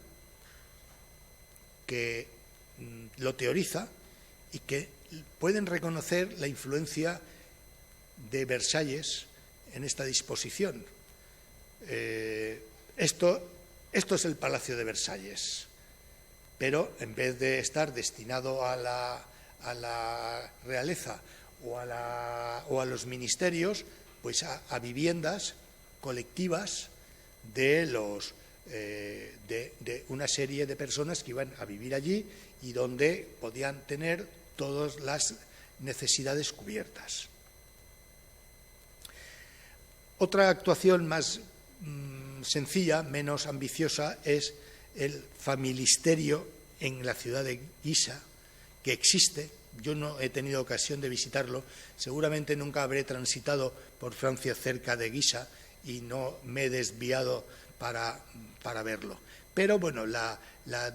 que lo teoriza y que pueden reconocer la influencia de Versalles en esta disposición. Esto es el Palacio de Versalles, pero en vez de estar destinado a la realeza o a los ministerios, pues a viviendas colectivas de una serie de personas que iban a vivir allí y donde podían tener todas las necesidades cubiertas. Otra actuación más sencilla, menos ambiciosa, es el familisterio en la ciudad de Guisa, que existe. Yo no he tenido ocasión de visitarlo, seguramente nunca habré transitado por Francia cerca de Guisa y no me he desviado para verlo. Pero bueno, la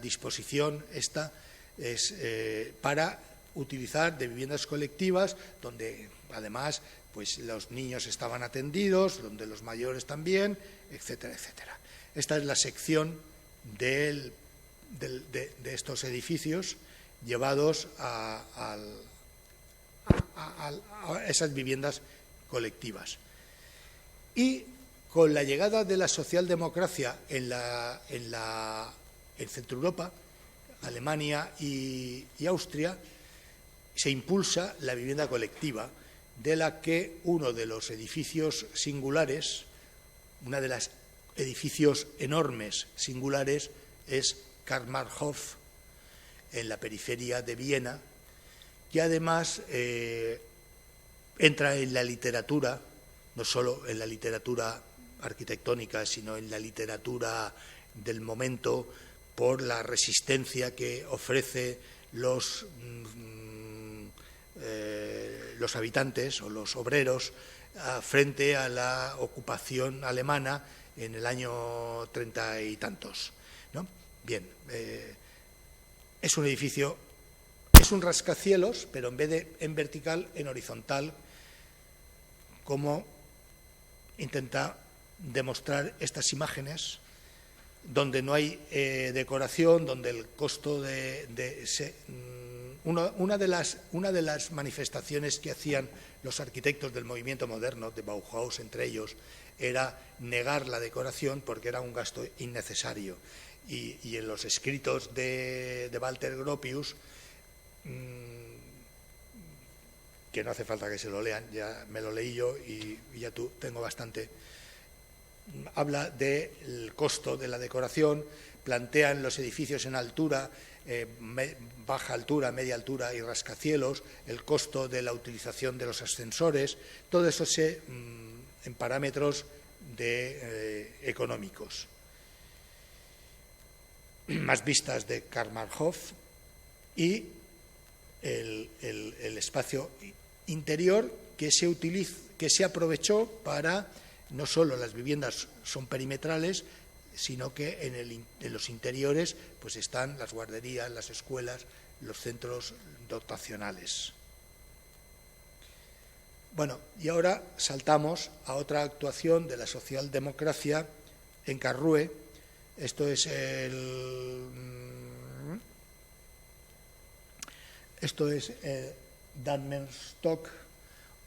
disposición esta es para utilizar de viviendas colectivas, donde además pues los niños estaban atendidos, donde los mayores también, etcétera, etcétera. Esta es la sección de estos edificios llevados a esas viviendas colectivas. Y con la llegada de la socialdemocracia en Centro Europa, Alemania y Austria, se impulsa la vivienda colectiva, de la que uno de los edificios singulares, una de las edificios enormes singulares, es Karl-Marx-Hof, en la periferia de Viena, que además entra en la literatura, no solo en la literatura arquitectónica, sino en la literatura del momento, por la resistencia que ofrece los habitantes o los obreros frente a la ocupación alemana en el año 30 y tantos, ¿no? Bien, es un edificio, es un rascacielos, pero en vez de en vertical, en horizontal, como intenta demostrar estas imágenes, donde no hay decoración, donde el costo una de las manifestaciones que hacían los arquitectos del movimiento moderno, de Bauhaus entre ellos, era negar la decoración porque era un gasto innecesario. Y en los escritos de Walter Gropius, que no hace falta que se lo lean, ya me lo leí yo y ya tengo bastante, habla del costo de la decoración, plantean los edificios en altura, baja altura, media altura y rascacielos, el costo de la utilización de los ascensores, todo eso en parámetros económicos. Más vistas de Karl-Marx-Hof y el espacio interior que se aprovechó para, no solo las viviendas son perimetrales, sino que en los interiores pues están las guarderías, las escuelas, los centros dotacionales. Bueno, y ahora saltamos a otra actuación de la socialdemocracia en Karlsruhe. Esto es Darmstadt,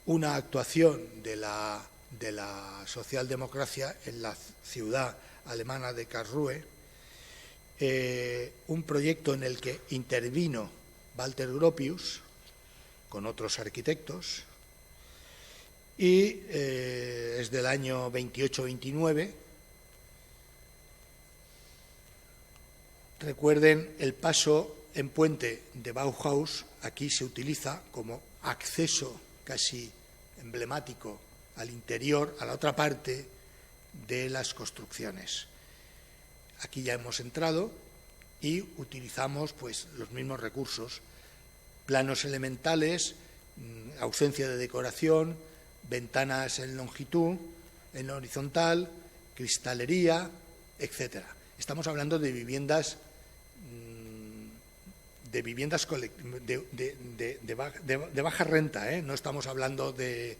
una actuación de la socialdemocracia en la ciudad alemana de Karlsruhe, un proyecto en el que intervino Walter Gropius con otros arquitectos, y es del año 28-29. Recuerden el paso en puente de Bauhaus aquí se utiliza como acceso casi emblemático al interior, a la otra parte de las construcciones. Aquí ya hemos entrado y utilizamos pues los mismos recursos: planos elementales, ausencia de decoración, ventanas en longitud, en horizontal, cristalería, etcétera. Estamos hablando de viviendas de baja renta, ¿eh? No estamos hablando de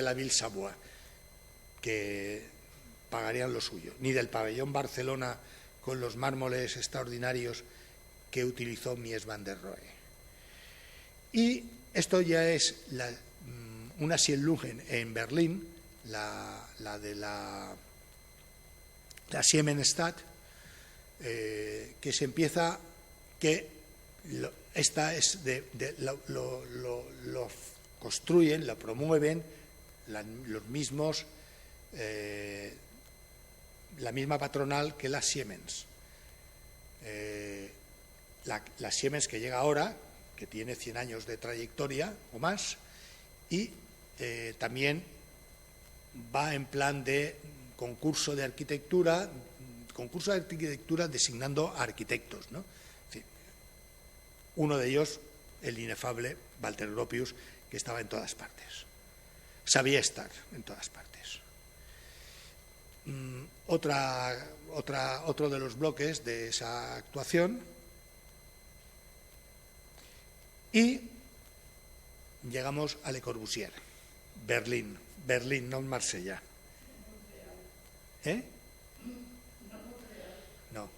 la Ville Savoie, que pagarían lo suyo, ni del pabellón Barcelona con los mármoles extraordinarios que utilizó Mies van der Rohe. Y esto ya es una Siedlungen en Berlín, la de la Siemensstadt, que se empieza, esta es lo construyen, lo promueven los mismos, la misma patronal que la Siemens. La Siemens que llega ahora, que tiene 100 años de trayectoria o más, y también va en plan de concurso de arquitectura designando arquitectos, ¿no? Es decir, uno de ellos, el inefable Walter Gropius, que estaba en todas partes, sabía estar en todas partes. Otro de los bloques de esa actuación, y llegamos a Le Corbusier, Berlín, no Marsella. ¿Eh? No.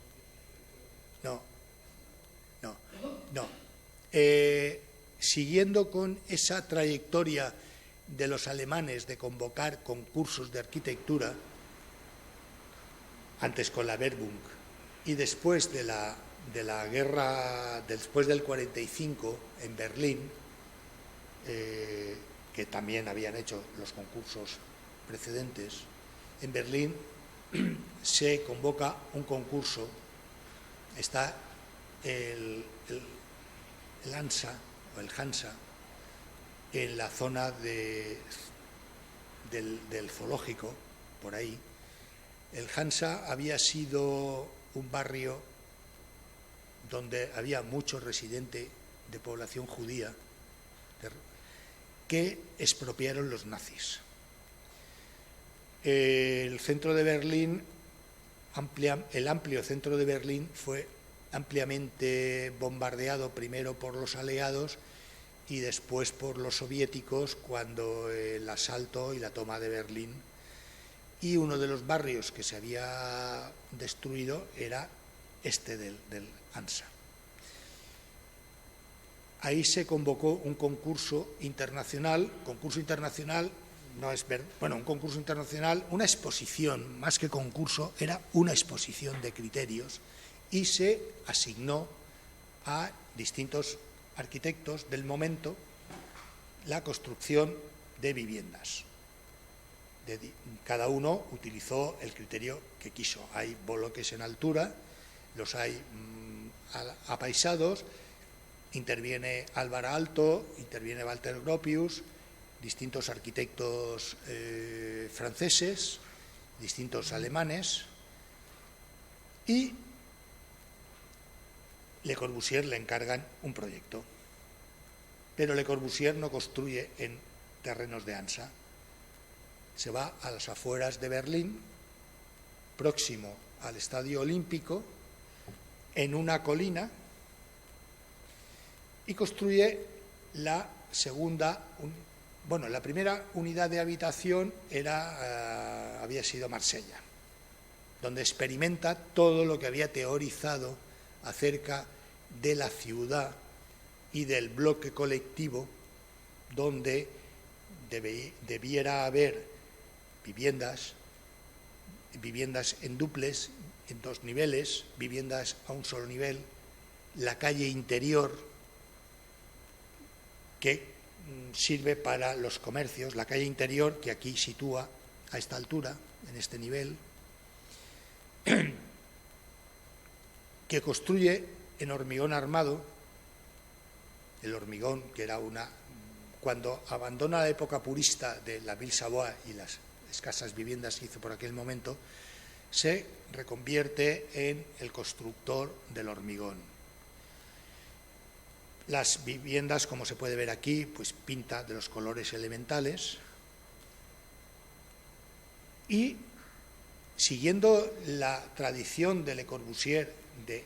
Siguiendo con esa trayectoria de los alemanes de convocar concursos de arquitectura, antes con la Werbung y después de la guerra, después del 45 en Berlín, que también habían hecho los concursos precedentes, en Berlín se convoca un concurso. Está el Hansa o el Hansa en la zona del zoológico, por ahí. El Hansa había sido un barrio donde había mucho residente de población judía que expropiaron los nazis. El centro de Berlín, el amplio centro de Berlín, fue ampliamente bombardeado primero por los aliados y después por los soviéticos cuando el asalto y la toma de Berlín. Y uno de los barrios que se había destruido era este del Hansa. Ahí se convocó un concurso internacional, una exposición, más que concurso, era una exposición de criterios, y se asignó a distintos arquitectos del momento la construcción de viviendas. Cada uno utilizó el criterio que quiso. Hay bloques en altura, los hay apaisados, interviene Álvaro Aalto, interviene Walter Gropius, distintos arquitectos franceses, distintos alemanes, y Le Corbusier le encargan un proyecto. Pero Le Corbusier no construye en terrenos de Hansa. Se va a las afueras de Berlín, próximo al Estadio Olímpico, en una colina, y construye la primera unidad de habitación había sido Marsella, donde experimenta todo lo que había teorizado acerca de la ciudad y del bloque colectivo, donde debiera haber viviendas en dúplex, en 2 niveles, viviendas a un solo nivel, la calle interior que sirve para los comercios, la calle interior que aquí sitúa a esta altura, en este nivel, que construye en hormigón armado, el hormigón que era cuando abandona la época purista de la Ville Savoye y las escasas viviendas que hizo por aquel momento, se reconvierte en el constructor del hormigón. Las viviendas, como se puede ver aquí, pues pinta de los colores elementales y, siguiendo la tradición de Le Corbusier de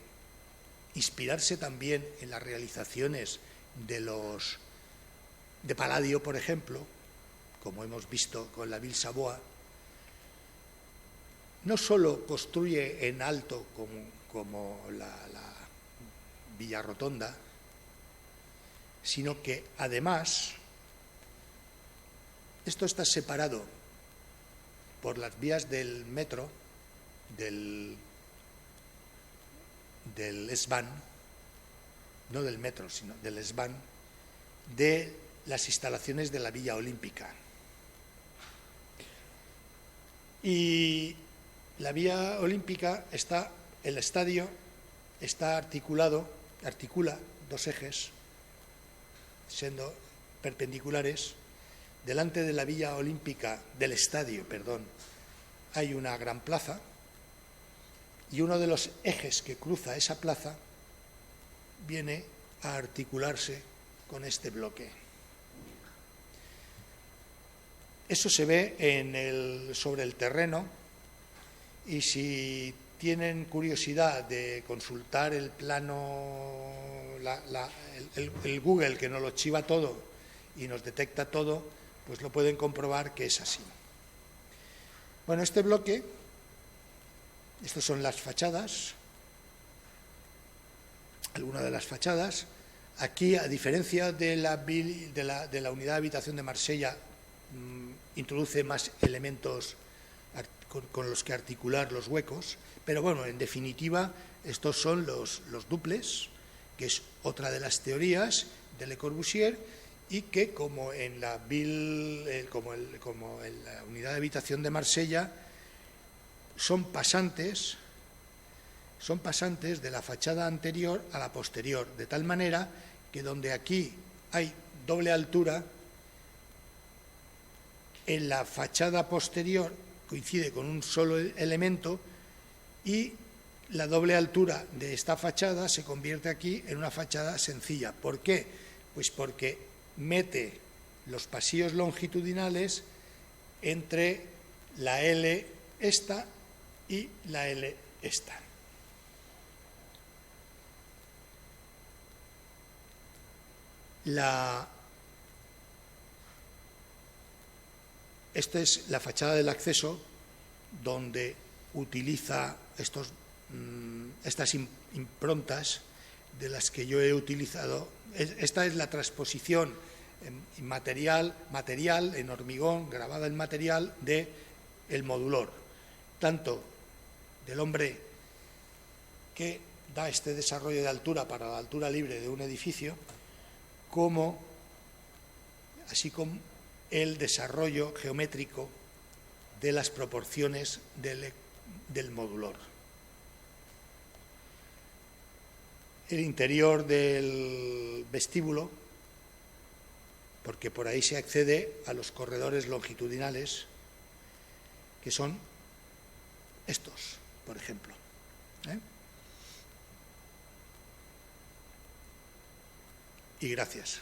inspirarse también en las realizaciones de Palladio, por ejemplo, como hemos visto con la Ville Savoye, no solo construye en alto como la Villa Rotonda, sino que además esto está separado por las vías del metro, del S-Bahn, no del metro, sino del S-Bahn, de las instalaciones de la Villa Olímpica. Y la Vía Olímpica el estadio está articula dos ejes, siendo perpendiculares. Delante de la Villa Olímpica, del estadio, hay una gran plaza y uno de los ejes que cruza esa plaza viene a articularse con este bloque. Eso se ve sobre el terreno, y si tienen curiosidad de consultar el plano, el Google que nos lo chiva todo y nos detecta todo, pues lo pueden comprobar que es así. Bueno, este bloque, estas son las fachadas, algunas de las fachadas. Aquí, a diferencia de la unidad de habitación de Marsella, introduce más elementos con los que articular los huecos, pero bueno, en definitiva, estos son los dúplex, que es otra de las teorías de Le Corbusier, y que, como en la unidad de habitación de Marsella, son pasantes de la fachada anterior a la posterior, de tal manera que donde aquí hay doble altura, en la fachada posterior coincide con un solo elemento, y la doble altura de esta fachada se convierte aquí en una fachada sencilla. ¿Por qué? Pues porque mete los pasillos longitudinales entre la L esta y la L esta. Esta es la fachada del acceso, donde utiliza estas improntas de las que yo he utilizado. Esta es la transposición material en hormigón, grabada en material, del modulor, tanto del hombre que da este desarrollo de altura para la altura libre de un edificio, así como el desarrollo geométrico de las proporciones del modulor. El interior del vestíbulo, porque por ahí se accede a los corredores longitudinales, que son estos, por ejemplo. Y gracias.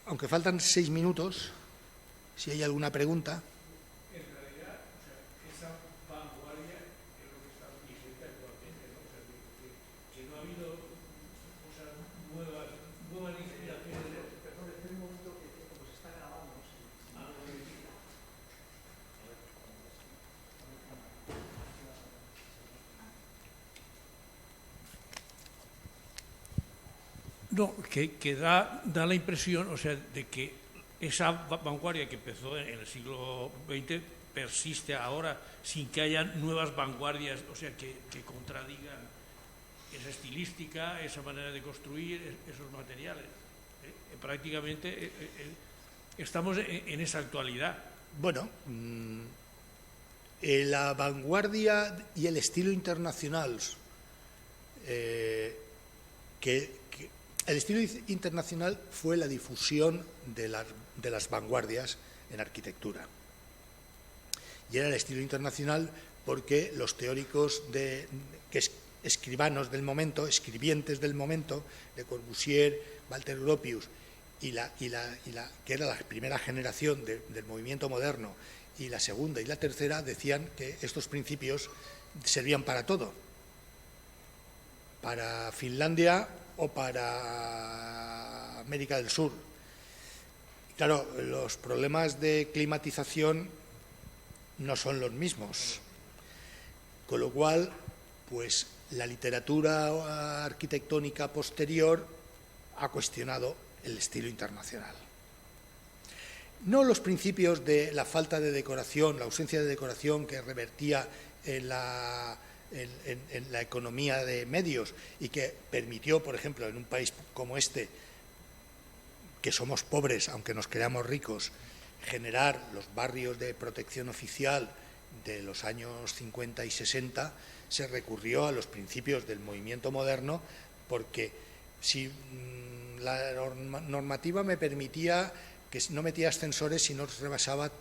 Aunque faltan 6 minutos, si hay alguna pregunta. En realidad, esa vanguardia es lo que está vigente actualmente, ¿no? O sea, que no ha habido nuevas inspiraciones. Perdón, espera un momento que como se está grabando. No, que da la impresión, o sea, de que esa vanguardia que empezó en el siglo XX persiste ahora sin que haya nuevas vanguardias, o sea, que contradigan esa estilística, esa manera de construir, esos materiales. prácticamente estamos en esa actualidad. Bueno, la vanguardia y el estilo internacional, el estilo internacional fue la difusión de las vanguardias en arquitectura. Y era el estilo internacional porque los teóricos escribanos del momento, escribientes del momento, Le Corbusier, Walter Gropius, que era la primera generación del movimiento moderno, y la segunda y la tercera, decían que estos principios servían para todo, para Finlandia o para América del Sur. Claro, los problemas de climatización no son los mismos, con lo cual, pues la literatura arquitectónica posterior ha cuestionado el estilo internacional. No los principios de la falta de decoración, la ausencia de decoración que revertía en la economía de medios y que permitió, por ejemplo, en un país como este, que somos pobres, aunque nos creamos ricos, generar los barrios de protección oficial de los años 50 y 60, se recurrió a los principios del movimiento moderno, porque si la normativa me permitía que no metía ascensores si no rebasaba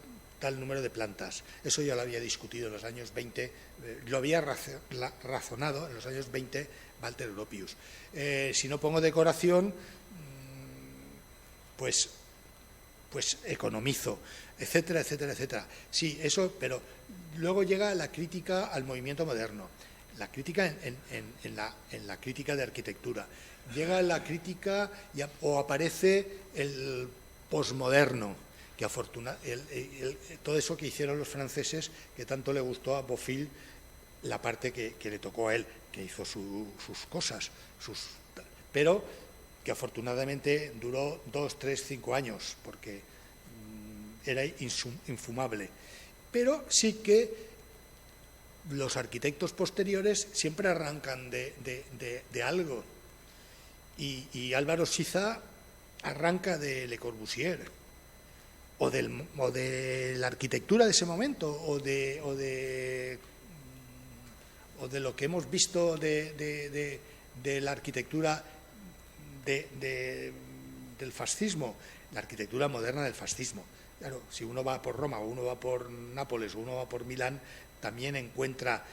tal número de plantas. Eso ya lo había discutido en los años 20, lo había razonado en los años 20 Walter Gropius. Si no pongo decoración, pues economizo, etcétera, etcétera, etcétera. Sí, eso, pero luego llega la crítica al movimiento moderno, la crítica en la crítica de arquitectura. Llega la crítica o aparece el posmoderno, que todo eso que hicieron los franceses, que tanto le gustó a Bofill, la parte que le tocó a él, que hizo sus cosas, pero que afortunadamente duró 2, 3, 5 años, porque era infumable. Pero sí que los arquitectos posteriores siempre arrancan de algo, y Álvaro Siza arranca de Le Corbusier, o de la arquitectura de ese momento, o de lo que hemos visto de la arquitectura del fascismo, la arquitectura moderna del fascismo. Claro, si uno va por Roma, o uno va por Nápoles, o uno va por Milán, también encuentra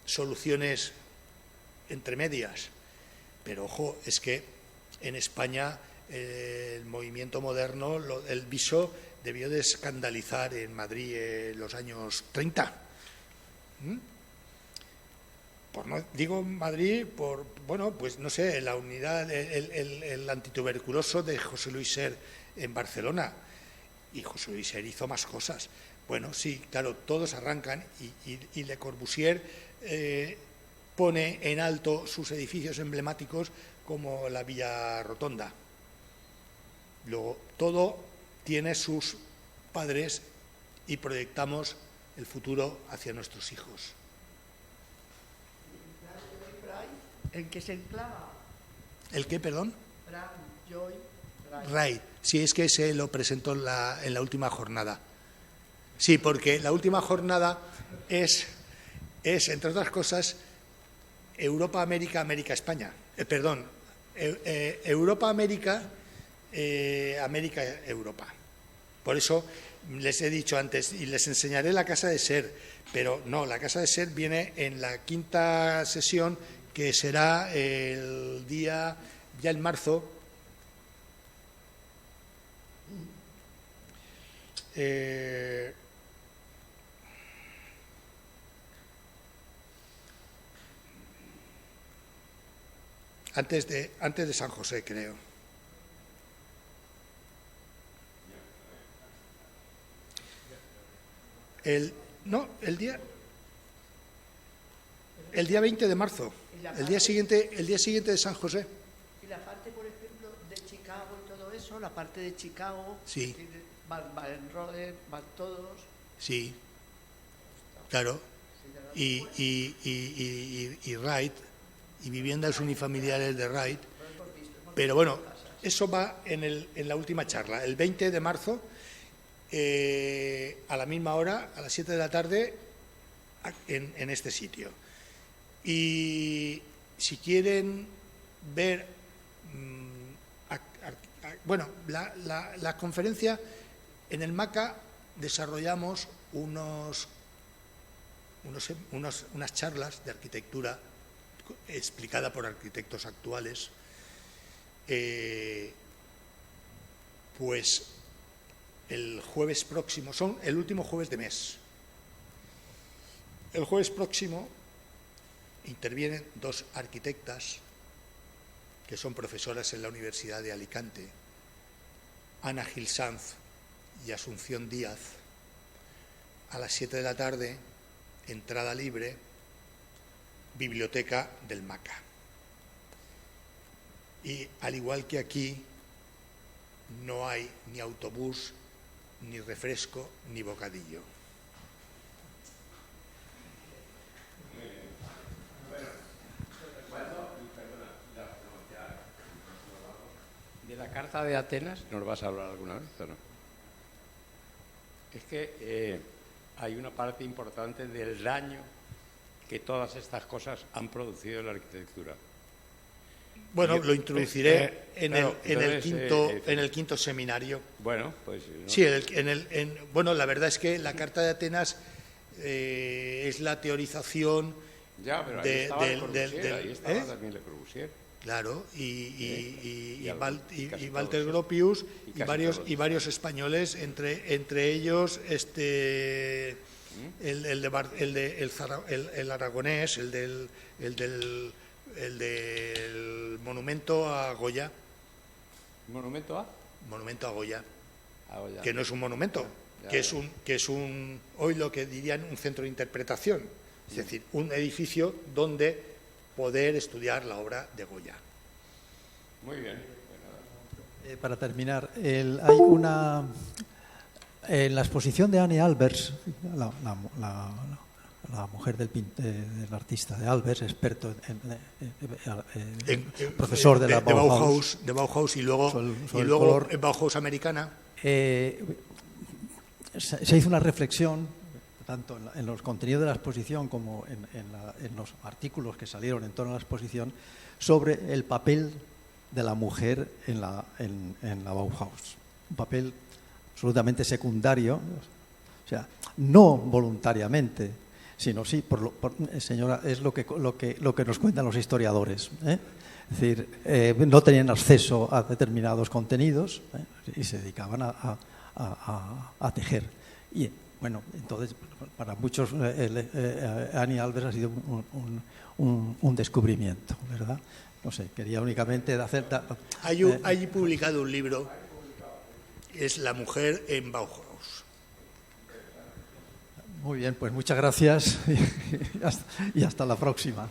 soluciones entre medias. Pero ojo, es que en España el movimiento moderno, el viso, debió de escandalizar en Madrid en los años 30. Digo Madrid pues no sé, la unidad, el antituberculoso de José Luis Ser en Barcelona, y José Luis Ser hizo más cosas. Bueno, sí, claro, todos arrancan, y Le Corbusier pone en alto sus edificios emblemáticos como la Villa Rotonda. Luego, todo tiene sus padres y proyectamos el futuro hacia nuestros hijos. ¿En qué se enclava? ¿El qué, perdón? Wright. Sí, es que se lo presentó en la última jornada. Sí, porque la última jornada es entre otras cosas, Europa, América, América, España. Europa, América, América, Europa. Por eso les he dicho antes, y les enseñaré la Casa de Ser, pero no, la Casa de Ser viene en la 5ª sesión, que será el día, ya en marzo, antes de San José, creo. El día 20 de marzo, el día siguiente de San José. Y la parte, por ejemplo, de Chicago y todo eso, la parte de Chicago, sí, van Roder, van todos. Sí, claro. Y Wright, y viviendas unifamiliares de Wright, pero bueno, eso va en la última charla, el 20 de marzo, a la misma hora, a las 7 de la tarde, en este sitio. Y si quieren ver, bueno, la conferencia, en el MACA desarrollamos unas charlas de arquitectura explicada por arquitectos actuales, pues el jueves próximo, son el último jueves de mes. El jueves próximo intervienen 2 arquitectas que son profesoras en la Universidad de Alicante, Ana Gil Sanz y Asunción Díaz, a las 7 de la tarde, entrada libre, biblioteca del MACA. Y al igual que aquí, no hay ni autobús, ni refresco, ni bocadillo. ¿De la Carta de Atenas nos vas a hablar alguna vez o no? Es que hay una parte importante del daño que todas estas cosas han producido en la arquitectura. Bueno, lo introduciré en el quinto seminario. Bueno, pues... ¿no? Sí, bueno, la verdad es que la Carta de Atenas es la teorización ya, pero ahí estaba ahí estaba también Le Corbusier. Claro, y Walter Gropius y varios españoles, entre ellos el aragonés, el del monumento a Goya. ¿Monumento a? Monumento a Goya. A Goya. Que no es un monumento, ya, que es hoy lo que dirían un centro de interpretación, es decir, un edificio donde poder estudiar la obra de Goya. Muy bien. Para terminar, hay una... En la exposición de Annie Albers, la mujer del artista de Albers, experto profesor de la Bauhaus, y luego en Bauhaus americana, se hizo una reflexión tanto en los contenidos de la exposición como en los artículos que salieron en torno a la exposición sobre el papel de la mujer en la Bauhaus, un papel absolutamente secundario, o sea, no voluntariamente, sino sí, señora, es lo que nos cuentan los historiadores, ¿eh? Es decir, no tenían acceso a determinados contenidos, y se dedicaban a tejer. Y bueno, entonces, para muchos, Annie Albers ha sido un descubrimiento, ¿verdad? No sé, quería únicamente hacer... Hay publicado un libro, es La mujer en Bauhaus. Muy bien, pues muchas gracias y hasta la próxima.